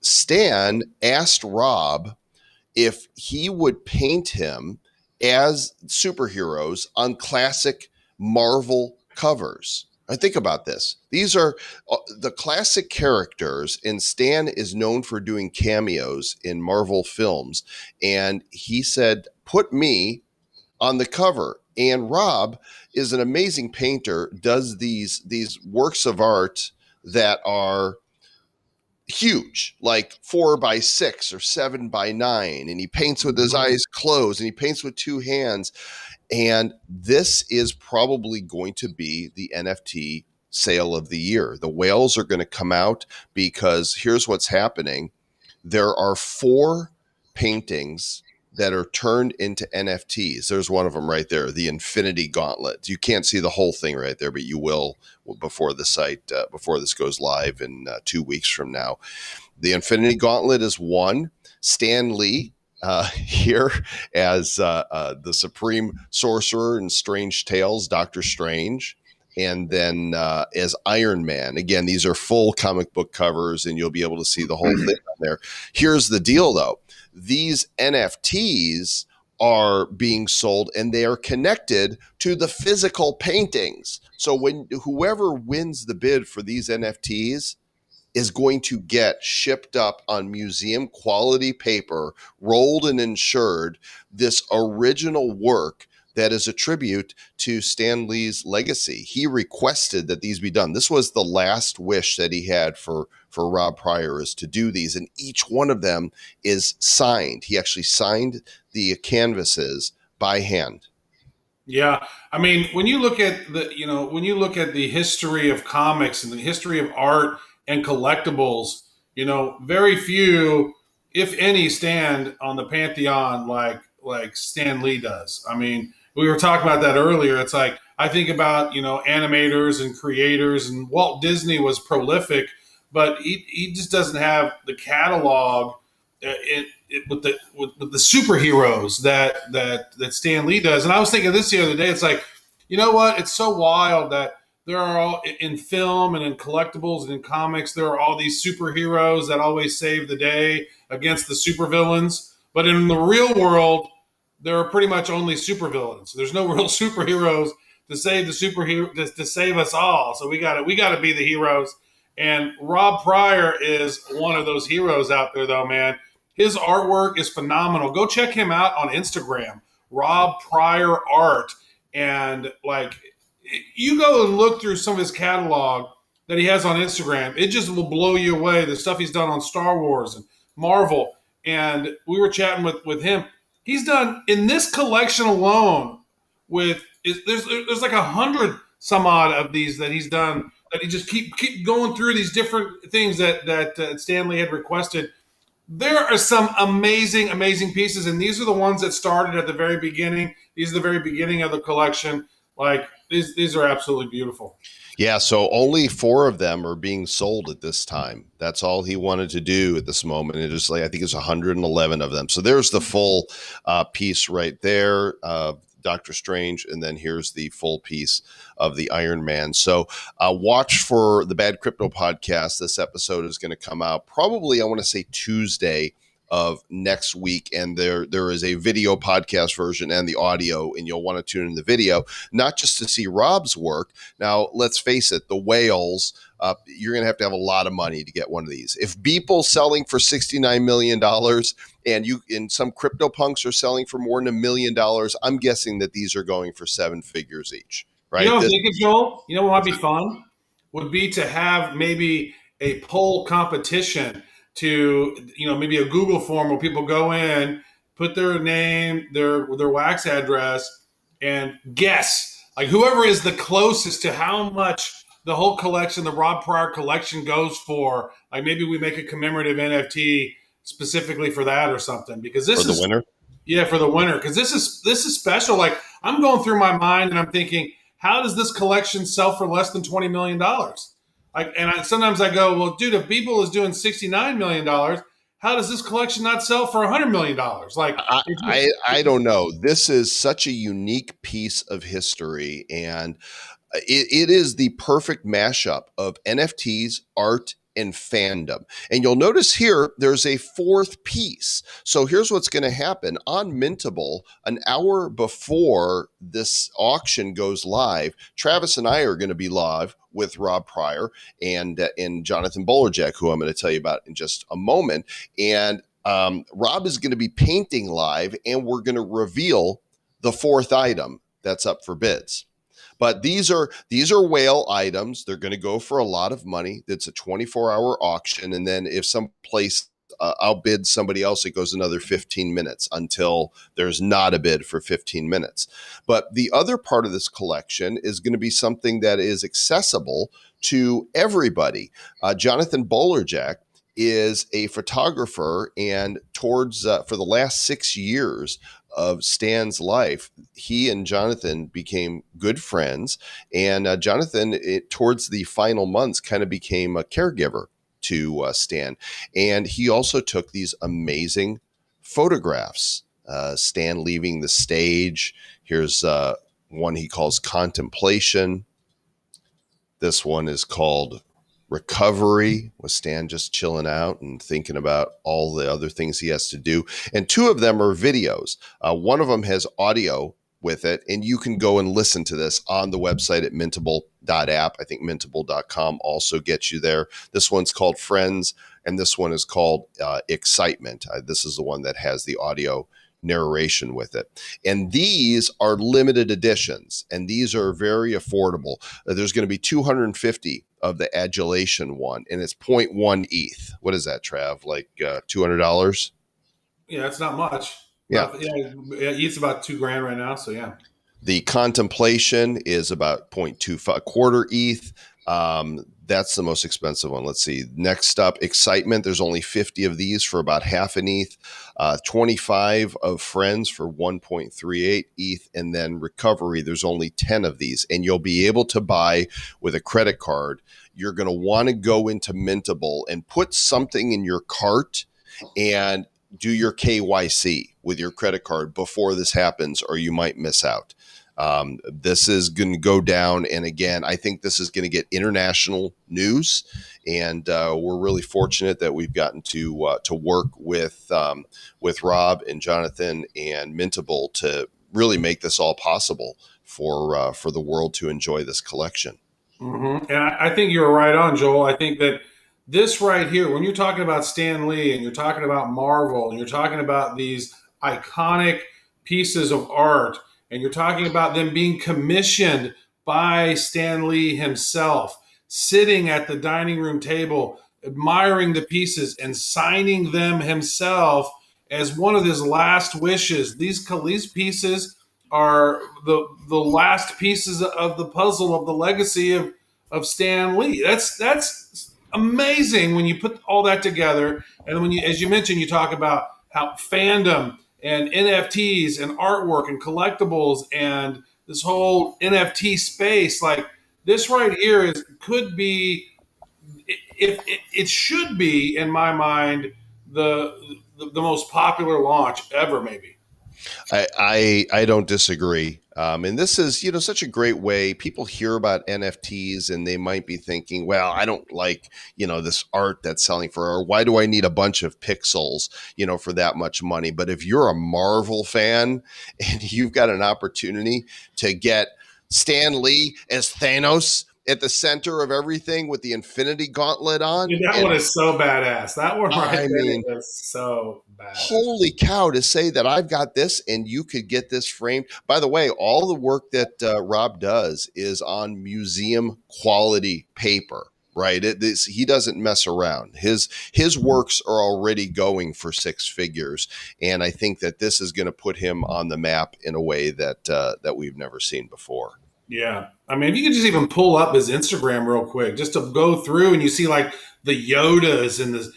Stan asked Rob if he would paint him as superheroes on classic Marvel covers. I think about this. These are the classic characters, and Stan is known for doing cameos in Marvel films. And he said, put me on the cover. And Rob is an amazing painter, does these works of art that are huge, like 4x6 or 7x9, and he paints with his eyes closed, and he paints with two hands. And this is probably going to be the NFT sale of the year. The whales are going to come out because here's what's happening. There are 4 paintings that are turned into NFTs. There's one of them right there, the Infinity Gauntlet. You can't see the whole thing right there, but you will before the site, before this goes live in 2 weeks from now. The Infinity Gauntlet is one. Stan Lee here as the Supreme Sorcerer in Strange Tales, Doctor Strange. And then as Iron Man. Again, these are full comic book covers, and you'll be able to see the whole thing on there. Here's the deal, though. These NFTs are being sold, and they are connected to the physical paintings. So when whoever wins the bid for these NFTs is going to get shipped up on museum quality paper, rolled and insured, this original work that is a tribute to Stan Lee's legacy. He requested that these be done. This was the last wish that he had for Rob Pryor, is to do these, and each one of them is signed. He actually signed the canvases by hand. Yeah, I mean, when you look at the history of comics and the history of art and collectibles, very few, if any, stand on the pantheon like Stan Lee does. I mean, we were talking about that earlier. It's like, I think about, animators and creators, and Walt Disney was prolific, but he just doesn't have the catalog with the superheroes that Stan Lee does. And I was thinking this the other day. It's like, you know what? It's so wild that there are all in film and in collectibles and in comics, there are all these superheroes that always save the day against the supervillains. But in the real world, there are pretty much only supervillains. There's no real superheroes to save to save us all. So we got to be the heroes. And Rob Pryor is one of those heroes out there, though, man. His artwork is phenomenal. Go check him out on Instagram, Rob Pryor Art. And you go and look through some of his catalog that he has on Instagram. It just will blow you away. The stuff he's done on Star Wars and Marvel. And we were chatting with him. He's done, in this collection alone, there's like 100 some odd of these that he's done, that he just keep going through these different things that Stanley had requested. There are some amazing, amazing pieces, and these are the ones that started at the very beginning. These are the very beginning of the collection. These are absolutely beautiful. Yeah, so only 4 of them are being sold at this time. That's all he wanted to do at this moment. It is I think it's 111 of them. So there's the full piece right there, Doctor Strange, and then here's the full piece of the Iron Man. So watch for the Bad Crypto podcast. This episode is going to come out probably, I want to say, Tuesday of next week, and there is a video podcast version and the audio, and you'll want to tune in the video, not just to see Rob's work. Now, let's face it, the whales, you're going to have a lot of money to get one of these. If Beeple's selling for $69 million and some CryptoPunks are selling for more than $1 million, I'm guessing that these are going for 7 figures each, right? You know, Joel, what might be fun would be to have maybe a poll competition to, maybe a Google form where people go in, put their name, their wax address, and guess, whoever is the closest to how much the whole collection, the Rob Pryor collection, goes for. Maybe we make a commemorative NFT specifically for that or something, because this is the winner. Yeah, for the winner, because this is special. I'm going through my mind and I'm thinking, how does this collection sell for less than $20 million? Sometimes I go, well, dude, if Beeple is doing $69 million, how does this collection not sell for $100 million? I don't know. This is such a unique piece of history, and it is the perfect mashup of NFTs, art, and fandom. And you'll notice here, there's a 4th piece. So here's what's going to happen. On Mintable, an hour before this auction goes live, Travis and I are going to be live with Rob Pryor and Jonathan Bolerjack, who I'm going to tell you about in just a moment. And Rob is going to be painting live, and we're going to reveal the 4th item. that's up for bids. But these are whale items. They're going to go for a lot of money. It's a 24-hour auction, and then if some place outbids somebody else, it goes another 15 minutes until there's not a bid for 15 minutes. But the other part of this collection is going to be something that is accessible to everybody. Jonathan Bowlerjack is a photographer, and towards for the last 6 years of Stan's life, he and Jonathan became good friends, and Jonathan, towards the final months, kind of became a caregiver to Stan, and he also took these amazing photographs. Stan leaving the stage. Here's one he calls Contemplation. This one is called Recovery, with Stan just chilling out and thinking about all the other things he has to do. And two of them are videos. One of them has audio with it, and you can go and listen to this on the website at mintable.app. I think mintable.com also gets you there. This one's called Friends, and this one is called Excitement. This is the one that has the audio narration with it. And these are limited editions, and these are very affordable. There's going to be 250 of the adulation one, and it's 0.1 ETH. What is that, Trav? Like $200? Yeah, it's not much. Yeah. It's about $2,000 right now. So yeah. The Contemplation is about 0.25, quarter ETH. That's the most expensive one. Let's see. Next up, Excitement. There's only 50 of these for about half an ETH. 25 of Friends for 1.38 ETH. And then Recovery, there's only 10 of these. And you'll be able to buy with a credit card. You're going to want to go into Mintable and put something in your cart and do your KYC with your credit card before this happens, or you might miss out. This is going to go down, and again, I think this is going to get international news, and we're really fortunate that we've gotten to work with Rob and Jonathan and Mintable to really make this all possible for the world to enjoy this collection. Mm-hmm. And I think you're right on, Joel. I think that this right here, when you're talking about Stan Lee and you're talking about Marvel and you're talking about these iconic pieces of art, and you're talking about them being commissioned by Stan Lee himself, sitting at the dining room table, admiring the pieces and signing them himself as one of his last wishes. These pieces are the last pieces of the puzzle of the legacy of Stan Lee. That's amazing when you put all that together. And when you, as you mentioned, you talk about how fandom and NFTs and artwork and collectibles and this whole NFT space, like this right here could be, if it should be, in my mind, the most popular launch ever, maybe. I don't disagree. And this is, such a great way. People hear about NFTs and they might be thinking, well, I don't like, this art that's selling for, or why do I need a bunch of pixels, for that much money? But if you're a Marvel fan and you've got an opportunity to get Stan Lee as Thanos at the center of everything with the Infinity Gauntlet on. Dude, that one is so badass. That one right there is so badass. Holy cow, to say that I've got this and you could get this framed. By the way, all the work that Rob does is on museum quality paper, right? He doesn't mess around. His works are already going for six figures, and I think that this is going to put him on the map in a way that we've never seen before. Yeah. I mean, if you could just even pull up his Instagram real quick, just to go through and you see like the Yodas and the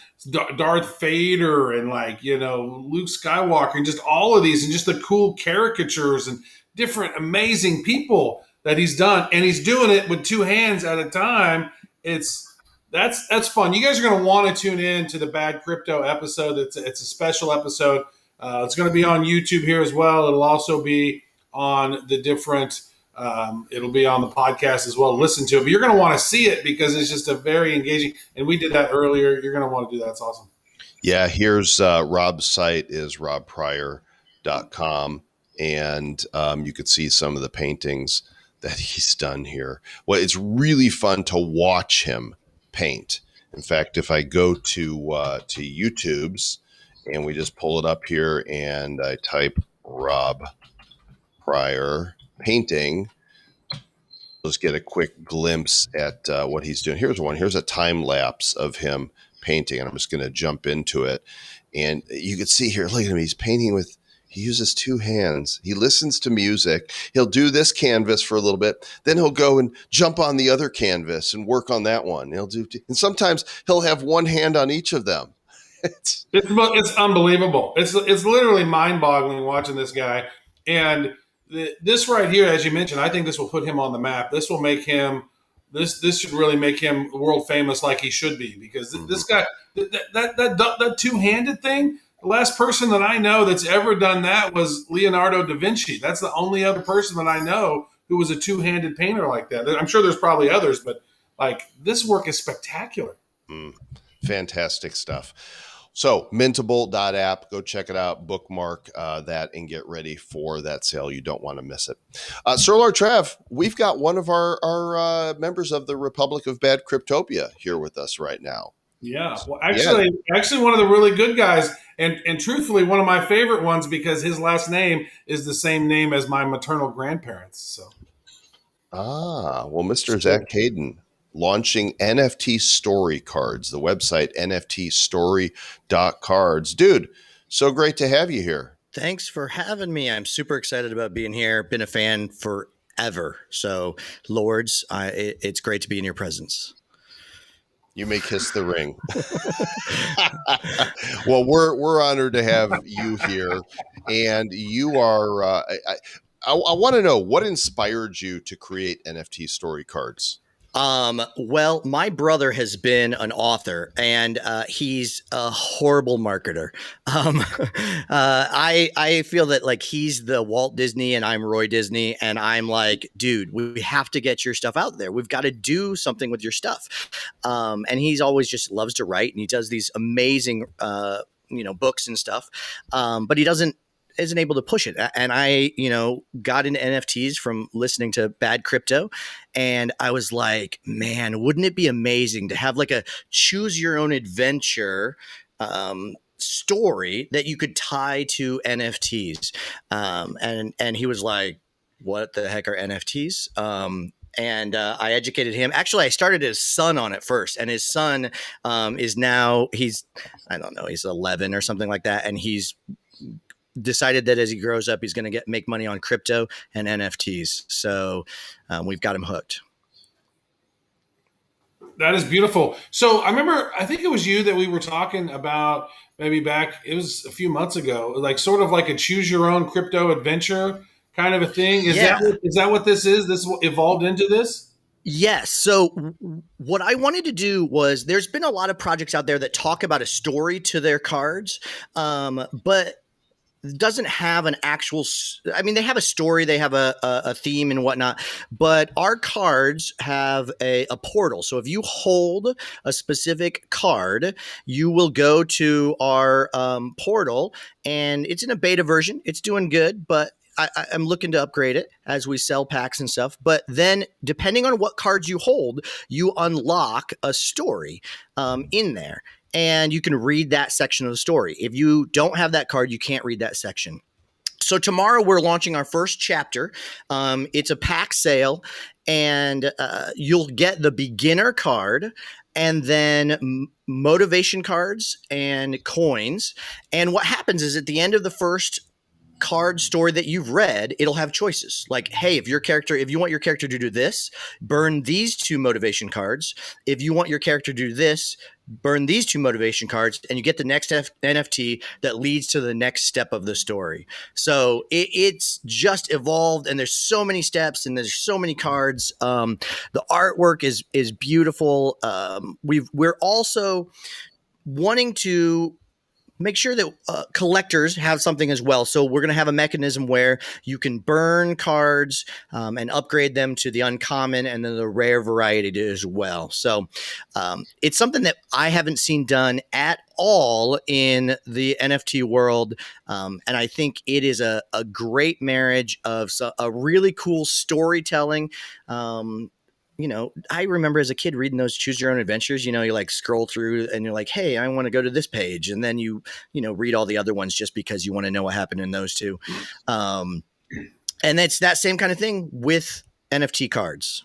Darth Vader and Luke Skywalker and just all of these and just the cool caricatures and different amazing people that he's done. And he's doing it with two hands at a time. That's fun. You guys are going to want to tune in to the Bad Crypto episode. It's a special episode. It's going to be on YouTube here as well. It'll also be on the different it'll be on the podcast as well to listen to it. But you're going to want to see it because it's just a very engaging. And we did that earlier. You're going to want to do that. It's awesome. Yeah, here's Rob's site is robpryor.com. And you could see some of the paintings that he's done here. Well, it's really fun to watch him paint. In fact, if I go to YouTube's and we just pull it up here and I type Rob Pryor, painting. Let's get a quick glimpse at what he's doing. Here's one. Here's a time lapse of him painting, and I'm just going to jump into it. And you can see here, look at him. He's painting with, he uses two hands. He listens to music. He'll do this canvas for a little bit. Then he'll go and jump on the other canvas and work on that one. And sometimes he'll have one hand on each of them. It's unbelievable. It's literally mind-boggling watching this guy. And this right here, as you mentioned, I think this will put him on the map. This will make him this should really make him world famous like he should be, because this guy, that two-handed thing, the last person that I know that's ever done that was Leonardo da Vinci. That's the only other person that I know who was a two-handed painter like that. I'm sure there's probably others, but like, this work is spectacular. Fantastic stuff. So mintable.app, go check it out, bookmark that, and get ready for that sale. You don't want to miss it. Sir Lord Trav, we've got one of our members of the Republic of Bad Cryptopia here with us right now. Yeah, well, actually, one of the really good guys, and truthfully, one of my favorite ones, because his last name is the same name as my maternal grandparents. So, well, Mr. Zach Hayden, launching NFT Story Cards, the website NFTstory.cards. Dude, so great to have you here. Thanks for having me. I'm super excited about being here. Been a fan forever. So, Lords, it's great to be in your presence. You may kiss the ring. Well, we're honored to have you here, and you are. I want to know what inspired you to create NFT Story Cards. Well, my brother has been an author, and he's a horrible marketer. I feel that like he's the Walt Disney and I'm Roy Disney, and I'm like, dude, we have to get your stuff out there. We've got to do something with your stuff. And he's always just loves to write, and he does these amazing, books and stuff. But he isn't able to push it. And I, got into NFTs from listening to Bad Crypto. And I was like, man, wouldn't it be amazing to have like a choose your own adventure story that you could tie to NFTs? And he was like, what the heck are NFTs? And I educated him. Actually, I started his son on it first, and his son is now, he's 11 or something like that. And he's decided that as he grows up, he's going to make money on crypto and NFTs. So we've got him hooked. That is beautiful. So I think it was you that we were talking about maybe back, it was a few months ago, like sort of like a choose your own crypto adventure kind of a thing. Is that what this is? This evolved into this? Yes. So what I wanted to do was, there's been a lot of projects out there that talk about a story to their cards, but doesn't have an actual, they have a story, they have a theme and whatnot, but our cards have a portal. So if you hold a specific card, you will go to our portal, and it's in a beta version. It's doing good, but I'm looking to upgrade it as we sell packs and stuff. But then depending on what cards you hold, you unlock a story in there. And you can read that section of the story. If you don't have that card, you can't read that section. So tomorrow we're launching our first chapter. It's a pack sale, and you'll get the beginner card, and then motivation cards and coins. And what happens is, at the end of the first card story that you've read, it'll have choices like, hey, if you want your character to do this, burn these 2 motivation cards. If you want your character to do this, burn these 2 motivation cards, and you get the next NFT that leads to the next step of the story. So it's just evolved, and there's so many steps, and there's so many cards. The artwork is beautiful. We're also wanting to make sure that collectors have something as well. So we're going to have a mechanism where you can burn cards and upgrade them to the uncommon and then the rare variety as well. So it's something that I haven't seen done at all in the NFT world. And I think it is a great marriage of a really cool storytelling. I remember as a kid reading those choose your own adventures, you like scroll through and you're like, hey, I want to go to this page. And then you read all the other ones just because you want to know what happened in those two. And it's that same kind of thing with NFT cards.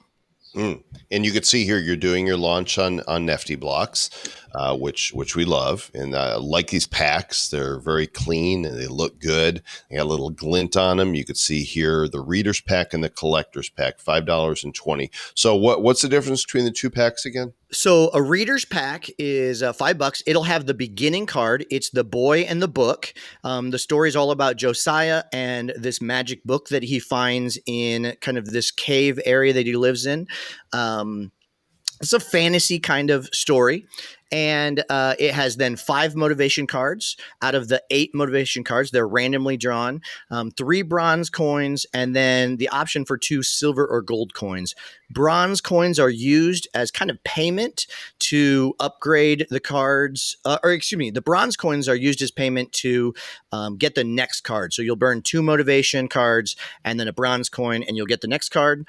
And you can see here you're doing your launch on Nifty blocks, which we love, and like these packs. They're very clean and they look good. They got a little glint on them. You could see here the readers pack and the collectors pack, $5.20. So what's the difference between the two packs again? So a reader's pack is $5. It'll have the beginning card. It's the boy and the book. The story is all about Josiah and this magic book that he finds in kind of this cave area that he lives in. It's a fantasy kind of story. And it has then 5 motivation cards. Out of the 8 motivation cards, they're randomly drawn, 3 bronze coins, and then the option for 2 silver or gold coins. Bronze coins are used as kind of payment to upgrade the cards, the bronze coins are used as payment to get the next card. So you'll burn 2 motivation cards and then a bronze coin, and you'll get the next card.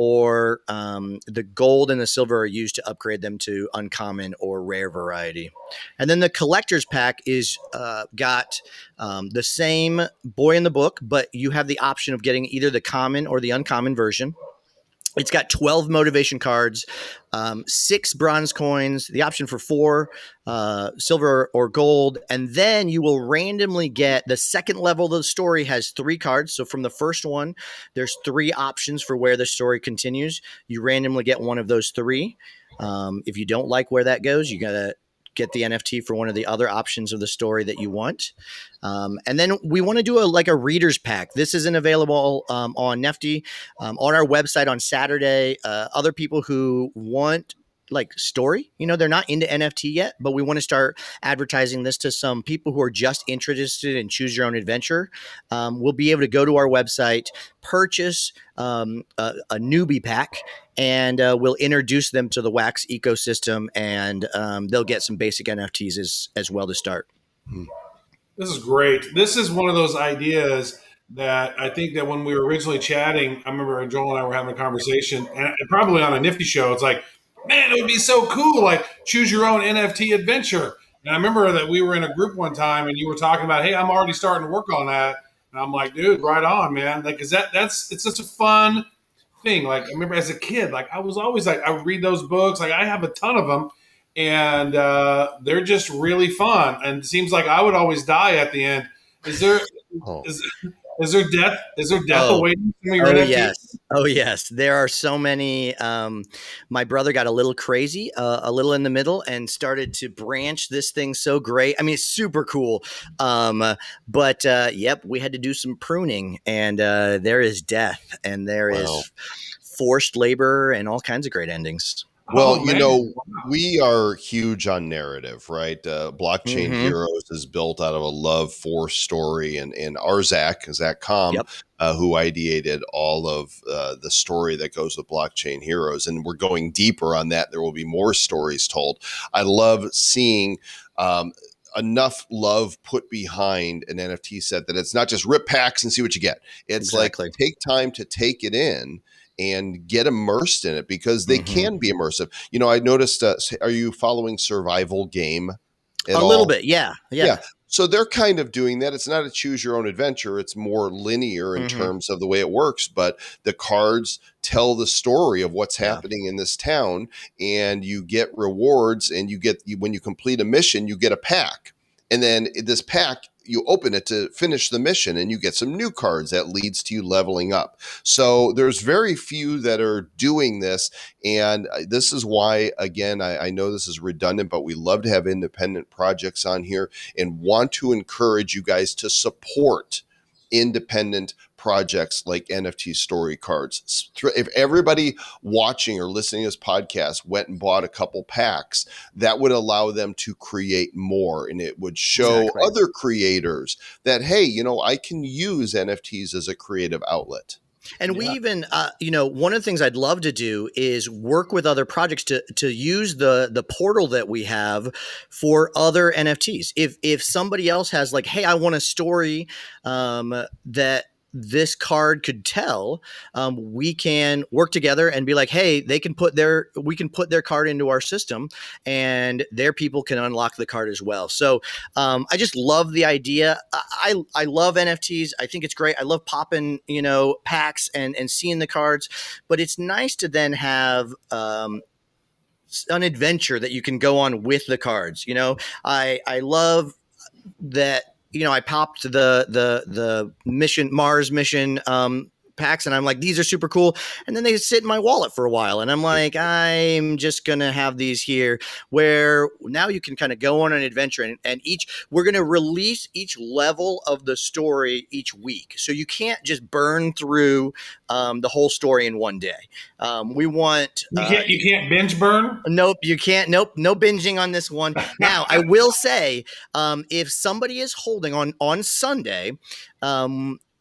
Or the gold and the silver are used to upgrade them to uncommon or rare variety. And then the collector's pack is got the same boy in the book, but you have the option of getting either the common or the uncommon version. It's got 12 motivation cards, 6 bronze coins, the option for 4 silver or gold, and then you will randomly get the second level of the story has 3 cards. So from the first one, there's 3 options for where the story continues. You randomly get one of those 3. If you don't like where that goes, you gotta get the NFT for one of the other options of the story that you want. And then we want to do a reader's pack. This isn't available on Nifty, on our website on Saturday. Other people who want like story, they're not into NFT yet, but we want to start advertising this to some people who are just interested in choose your own adventure. We'll be able to go to our website, purchase a newbie pack, and we'll introduce them to the Wax ecosystem, and they'll get some basic NFTs as well to start. This is great. This is one of those ideas that I think that when we were originally chatting, I remember Joel and I were having a conversation, and probably on a Nifty show, it's like, man, it would be so cool, like choose your own NFT adventure. And I remember that we were in a group one time and you were talking about, hey, I'm already starting to work on that. And I'm like, dude, right on, man. Like, it's such a fun thing. Like, I remember as a kid, like I was always like, I would read those books. Like I have a ton of them and they're just really fun. And it seems like I would always die at the end. Is there death? Is there death awaiting some of your NFTs? Yes. Oh, yes. There are so many. My brother got a little crazy, a little in the middle, and started to branch this thing so great. I mean, it's super cool. But yep, we had to do some pruning, and there is death, and there is forced labor, and all kinds of great endings. Well, we are huge on narrative, right? Blockchain Heroes is built out of a love for story, and our Zach Com, who ideated all of the story that goes with Blockchain Heroes, and we're going deeper on that. There will be more stories told. I love seeing enough love put behind an NFT set that it's not just rip packs and see what you get. It's like take time to take it in and get immersed in it, because they can be immersive. I noticed, are you following Survival Game at all? A little bit, yeah. So they're kind of doing that. It's not a choose your own adventure. It's more linear in terms of the way it works, but the cards tell the story of what's happening in this town, and you get rewards, and when you complete a mission, you get a pack. And then this pack, you open it to finish the mission, and you get some new cards that leads to you leveling up. So there's very few that are doing this. And this is why, again, I know this is redundant, but we love to have independent projects on here and want to encourage you guys to support independent projects like NFT Story Cards. If everybody watching or listening to this podcast went and bought a couple packs, that would allow them to create more, and it would show other creators that, hey, I can use NFTs as a creative outlet. And we even, one of the things I'd love to do is work with other projects to use the portal that we have for other NFTs. If somebody else has like, hey, I want a story that this card could tell, we can work together and be like, hey, we can put their card into our system, and their people can unlock the card as well. So I just love the idea. I love NFTs. I think it's great. I love popping, packs and seeing the cards, but it's nice to then have an adventure that you can go on with the cards. I love that. I popped the Mars mission packs, and I'm like, these are super cool. And then they sit in my wallet for a while, and I'm like, I'm just gonna have these here. Where now you can kind of go on an adventure, and we're gonna release each level of the story each week, so you can't just burn through the whole story in one day. We want you can't binge burn. Nope, you can't. Nope, no binging on this one. Now, I will say, if somebody is holding on Sunday,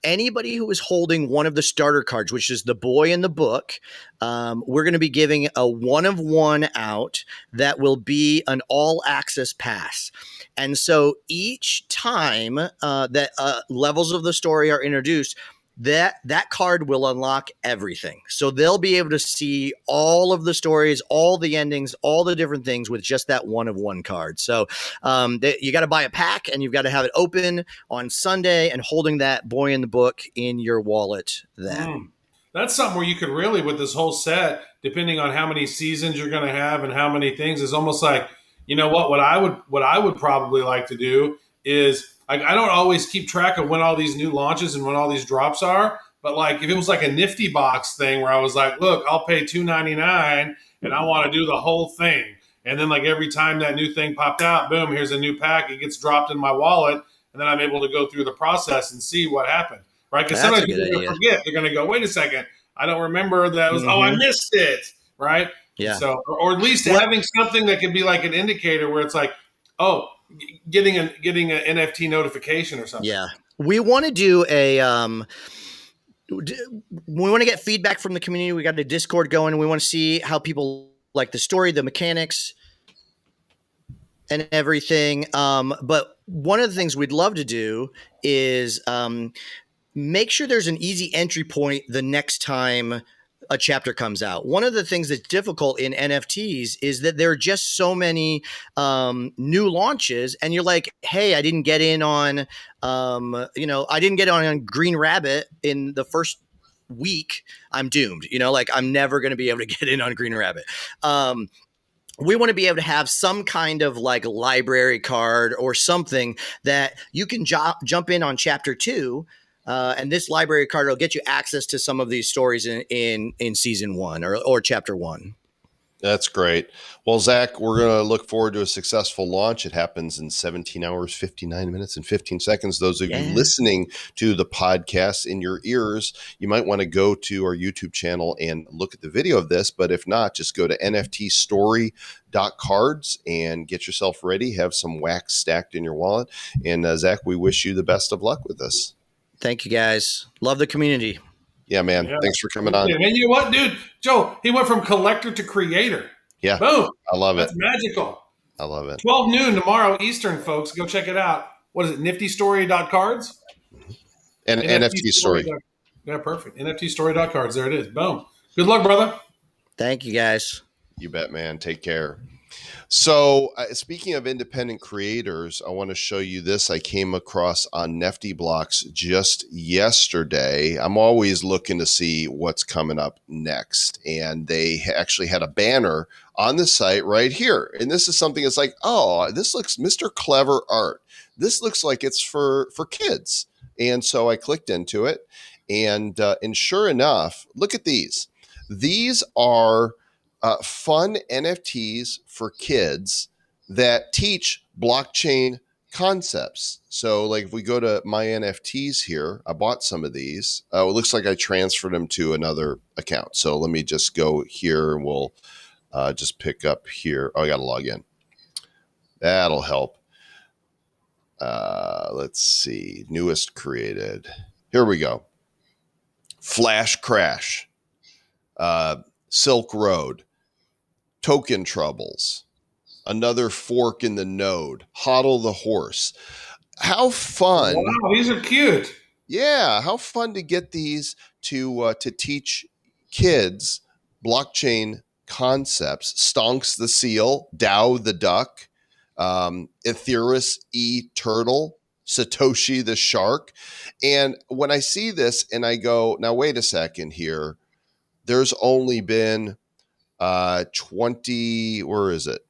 anybody who is holding one of the starter cards, which is the boy in the book, we're going to be giving a 1-of-1 out that will be an all access pass. And so each time that levels of the story are introduced, that card will unlock everything. So they'll be able to see all of the stories, all the endings, all the different things with just that 1-of-1 card. So you got to buy a pack, and you've got to have it open on Sunday and holding that boy in the book in your wallet then. That's something where you could really, with this whole set, depending on how many seasons you're going to have and how many things, is almost like, what I would probably like to do is, I don't always keep track of when all these new launches and when all these drops are, but like if it was like a Nifty box thing where I was like, look, I'll pay $2.99 and I want to do the whole thing. And then like every time that new thing popped out, boom, here's a new pack. It gets dropped in my wallet, and then I'm able to go through the process and see what happened, right? Because sometimes people are going to forget. They're going to go, wait a second, I don't remember that was, I missed it, right? Yeah. So, or at least having something that could be like an indicator where it's like, oh, getting an NFT notification or something. Yeah. We want to do we want to get feedback from the community. We got a Discord going, and we want to see how people like the story, the mechanics, and everything. But one of the things we'd love to do is make sure there's an easy entry point the next time a chapter comes out. One of the things that's difficult in NFTs is that there are just so many new launches, and you're like, hey, I didn't get in on, I didn't get on Green Rabbit in the first week. I'm doomed. I'm never going to be able to get in on Green Rabbit. We want to be able to have some kind of like library card or something that you can jump in on chapter 2. And this library card will get you access to some of these stories in season 1 or chapter 1. That's great. Well, Zach, we're going to look forward to a successful launch. It happens in 17 hours, 59 minutes, and 15 seconds. Those of you listening to the podcast in your ears, you might want to go to our YouTube channel and look at the video of this. But if not, just go to NFT Story Cards and get yourself ready. Have some wax stacked in your wallet. And Zach, we wish you the best of luck with this. Thank you, guys. Love the community. Yeah, man. Yeah. Thanks for coming on. And you know what, dude? Joe, he went from collector to creator. Yeah. Boom. I love it. That's magical. I love it. 12 noon tomorrow Eastern, folks. Go check it out. What is it? Nifty Story Cards? And NFT Story. Yeah, perfect. NFT Story Cards. There it is. Boom. Good luck, brother. Thank you, guys. You bet, man. Take care. So speaking of independent creators, I want to show you this. I came across on Nifty Blocks just yesterday. I'm always looking to see what's coming up next. And they actually had a banner on the site right here. And this is something that's like, oh, this looks Mr. Clever art. This looks like it's for kids. And so I clicked into it. And sure enough, look at these. These are fun NFTs for kids that teach blockchain concepts. So like if we go to my NFTs here, I bought some of these. It looks like I transferred them to another account. So let me just go here and we'll just pick up here. Oh, I got to log in. That'll help. Let's see. Newest created. Here we go. Flash Crash. Silk Road. Token Troubles, Another Fork in the Node, Hodl the Horse. How fun. Wow, these are cute. Yeah, how fun to get these to teach kids blockchain concepts. Stonks the seal, Dow the duck, Ethereus E turtle, Satoshi the shark. And when I see this and I go, now wait a second here, there's only been 20, where is it?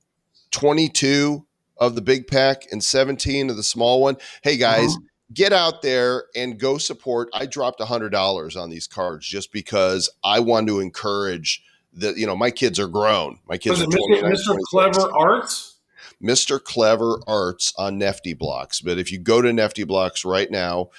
22 of the big pack and 17 of the small one. Hey guys, get out there and go support. I dropped $100 on these cards just because I want to encourage that. My kids are grown. My kids Was are it 29, Mr. 26. Clever Arts? Mr. Clever Arts on Nifty Blocks. But if you go to Nifty Blocks right now,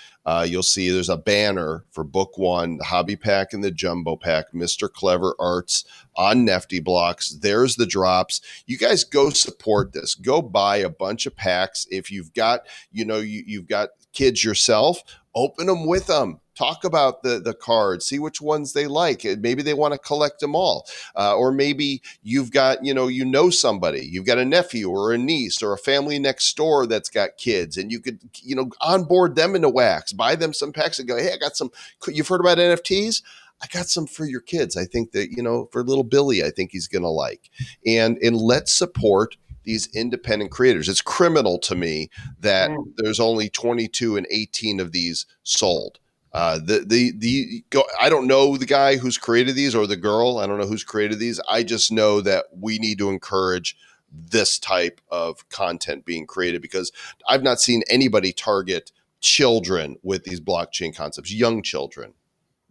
you'll see there's a banner for book one, the hobby pack and the jumbo pack, Mr. Clever Arts on Nifty Blocks. There's the drops. You guys go support this. Go buy a bunch of packs. If you've got, you've got kids yourself, open them with them. Talk about the cards, see which ones they like. Maybe they want to collect them all. Or maybe you've got, somebody, you've got a nephew or a niece or a family next door that's got kids, and you could, onboard them into Wax, buy them some packs and go, hey, I got some, you've heard about NFTs? I got some for your kids. I think that, for little Billy, I think he's going to like. And let's support these independent creators. It's criminal to me that there's only 22 and 18 of these sold. I don't know the guy who's created these or the girl. I don't know who's created these. I just know that we need to encourage this type of content being created, because I've not seen anybody target children with these blockchain concepts, young children.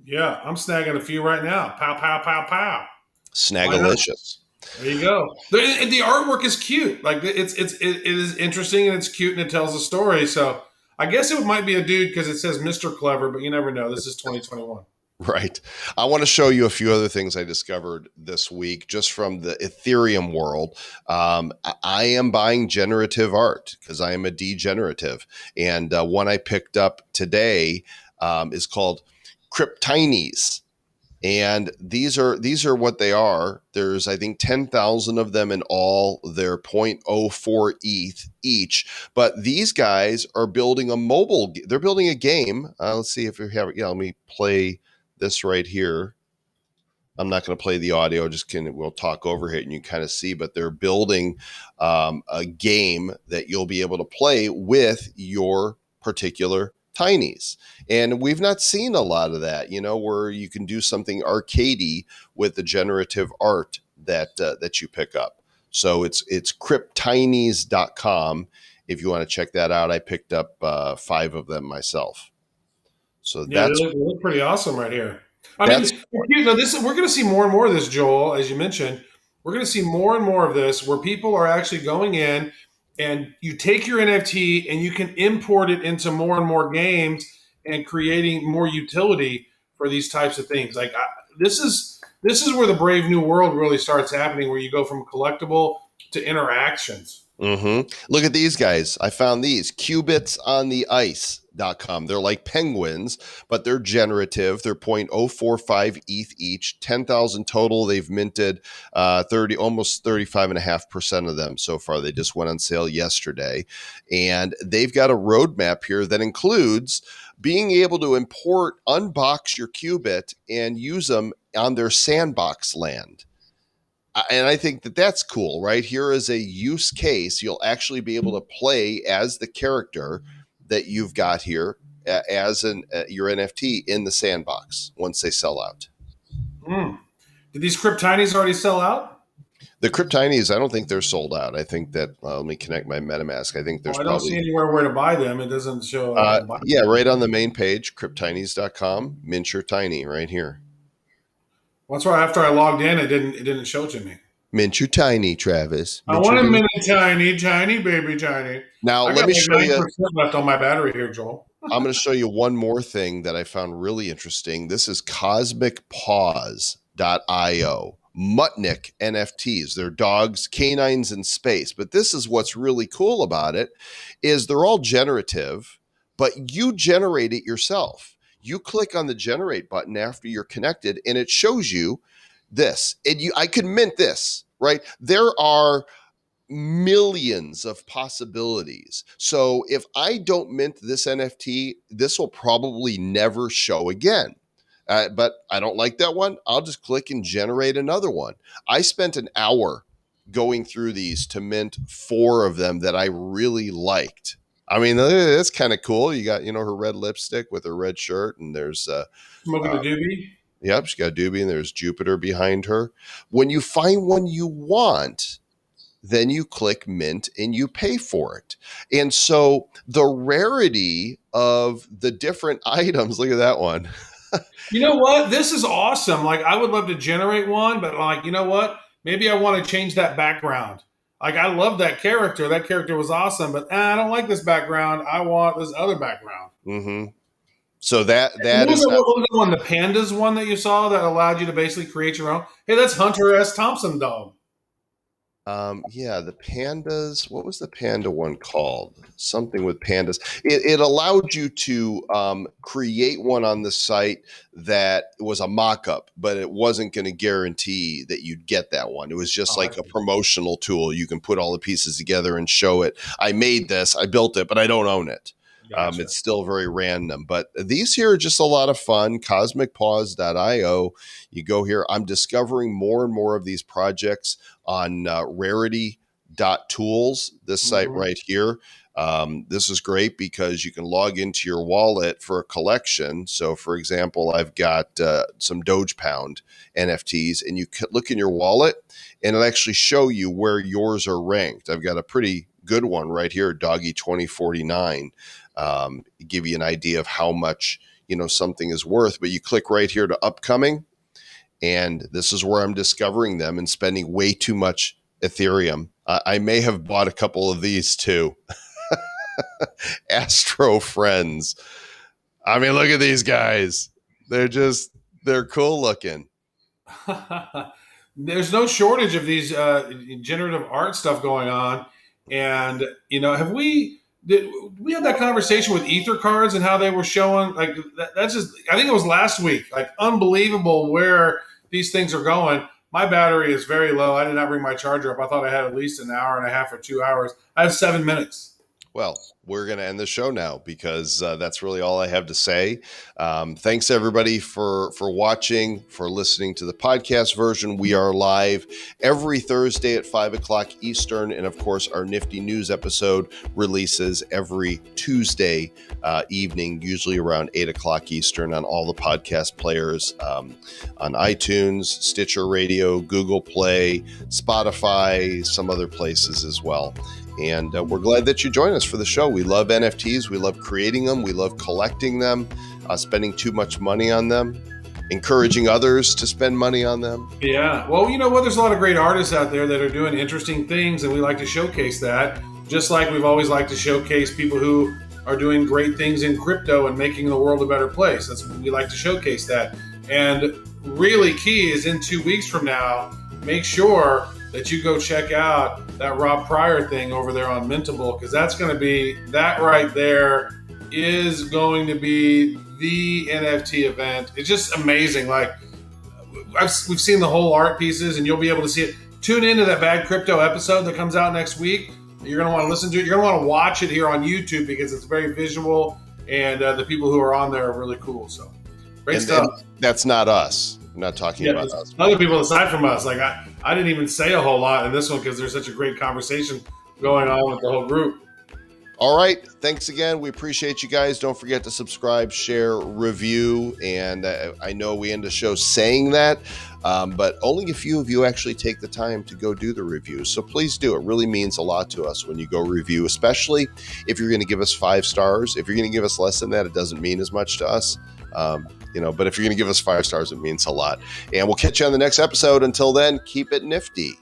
Yeah, I'm snagging a few right now. Pow, pow, pow, pow. Snagalicious. There you go. The artwork is cute. Like it is interesting and it's cute and it tells a story. So I guess it might be a dude because it says Mr. Clever, but you never know. This is 2021. Right. I want to show you a few other things I discovered this week just from the Ethereum world. I am buying generative art because I am a degenerative. And one I picked up today is called Cryptinies. And these are what they are. There's, I think, 10,000 of them in all. They're 0.04 ETH each. But these guys are building they're building a game. Let's see if we have it. Yeah, let me play this right here. I'm not going to play the audio. We'll talk over it and you kind of see. But they're building a game that you'll be able to play with your particular tinies. And we've not seen a lot of that, where you can do something arcadey with the generative art that you pick up. So it's cryptinies.com if you want to check that out. I picked up 5 of them myself. So yeah, they look pretty awesome right here. I mean, we're going to see more and more of this, Joel, as you mentioned. We're going to see more and more of this where people are actually going in and you take your NFT and you can import it into more and more games and creating more utility for these types of things. Like this is where the brave new world really starts happening, where you go from collectible to interactions. Mm-hmm. Look at these guys. I found these Qubits on the ice.com. They're like penguins, but they're generative. They're 0.045 ETH each, 10,000 total. They've minted almost 35.5% of them so far. They just went on sale yesterday. And they've got a roadmap here that includes being able to unbox your Qubit and use them on their sandbox land. And I think that that's cool, right? Here is a use case. You'll actually be able to play as the character that you've got here as your NFT in the sandbox once they sell out. Did these Cryptinies already sell out? The Cryptinies, I don't think they're sold out. I think that, let me connect my MetaMask. I think there's I don't see anywhere where to buy them. It doesn't show. Yeah, right on the main page, cryptinies.com, mint your tiny right here. That's why after I logged in, it didn't show to me. Mint your tiny, Travis. I want a mini tiny, baby tiny. Now, let me show you. 9% left on my battery here, Joel. I'm going to show you one more thing that I found really interesting. This is cosmicpaws.io. Mutnik NFTs. They're dogs, canines in space. But this is what's really cool about it is they're all generative, but you generate it yourself. You click on the generate button after you're connected, and it shows you this. And I could mint this, right? There are millions of possibilities. So if I don't mint this NFT, this will probably never show again. But I don't like that one. I'll just click and generate another one. I spent an hour going through these to mint 4 of them that I really liked. I mean, that's kind of cool. You got, her red lipstick with her red shirt, and there's Smoking the doobie. Yep, she's got a doobie, and there's Jupiter behind her. When you find one you want, then you click mint and you pay for it. And so the rarity of the different items, look at that one. You know what? This is awesome. Like, I would love to generate one, but like, you know what? Maybe I want to change that background. Like, I love that character. That character was awesome, but I don't like this background. I want this other background. Mm-hmm. So that what is was the one, the pandas one that you saw that allowed you to basically create your own? Hey, that's Hunter S. Thompson dog. Yeah, the pandas. What was the panda one called? Something with pandas. It allowed you to create one on the site that was a mock-up, but it wasn't going to guarantee that you'd get that one. It was just like a promotional tool. You can put all the pieces together and show it. I made this, I built it, but I don't own it. Gotcha. It's still very random, but these here are just a lot of fun. CosmicPause.io. You go here. I'm discovering more and more of these projects on Rarity.tools, this site right here. This is great because you can log into your wallet for a collection. So, for example, I've got some Doge Pound NFTs, and you look in your wallet, and it'll actually show you where yours are ranked. I've got a pretty good one right here, Doggy 2049. Give you an idea of how much something is worth. But you click right here to upcoming, and this is where I'm discovering them and spending way too much Ethereum. I may have bought a couple of these too. Astro Friends. I mean, look at these guys. They're cool looking. There's no shortage of these generative art stuff going on. And, have we had that conversation with Ether cards and how they were showing that's just, I think it was last week, like unbelievable where these things are going. My battery is very low. I did not bring my charger up. I thought I had at least an hour and a half or 2 hours. I have 7 minutes. Well, we're going to end the show now because that's really all I have to say. Thanks, everybody, for watching, for listening to the podcast version. We are live every Thursday at 5 o'clock Eastern. And, of course, our Nifty News episode releases every Tuesday evening, usually around 8 o'clock Eastern on all the podcast players, on iTunes, Stitcher Radio, Google Play, Spotify, some other places as well. And we're glad that you join us for the show. We love NFTs. We love creating them. We love collecting them, spending too much money on them, encouraging others to spend money on them. Yeah. Well, you know what? There's a lot of great artists out there that are doing interesting things, and we like to showcase that, just like we've always liked to showcase people who are doing great things in crypto and making the world a better place. We like to showcase that. And really key is in 2 weeks from now, make sure that you go check out that Rob Pryor thing over there on Mintable, because that right there is going to be the NFT event. It's just amazing. Like, we've seen the whole art pieces, and you'll be able to see it. Tune into that Bad Crypto episode that comes out next week. You're going to want to listen to it. You're going to want to watch it here on YouTube because it's very visual, and the people who are on there are really cool. So, great stuff. And that's not us. I'm not talking about us. Other people aside from us. Like, I didn't even say a whole lot in this one because there's such a great conversation going on with the whole group. All right. Thanks again. We appreciate you guys. Don't forget to subscribe, share, review. And I know we end the show saying that, but only a few of you actually take the time to go do the review. So please do. It really means a lot to us when you go review, especially if you're going to give us 5 stars. If you're going to give us less than that, it doesn't mean as much to us. But if you're going to give us 5 stars, it means a lot. And we'll catch you on the next episode. Until then, keep it nifty.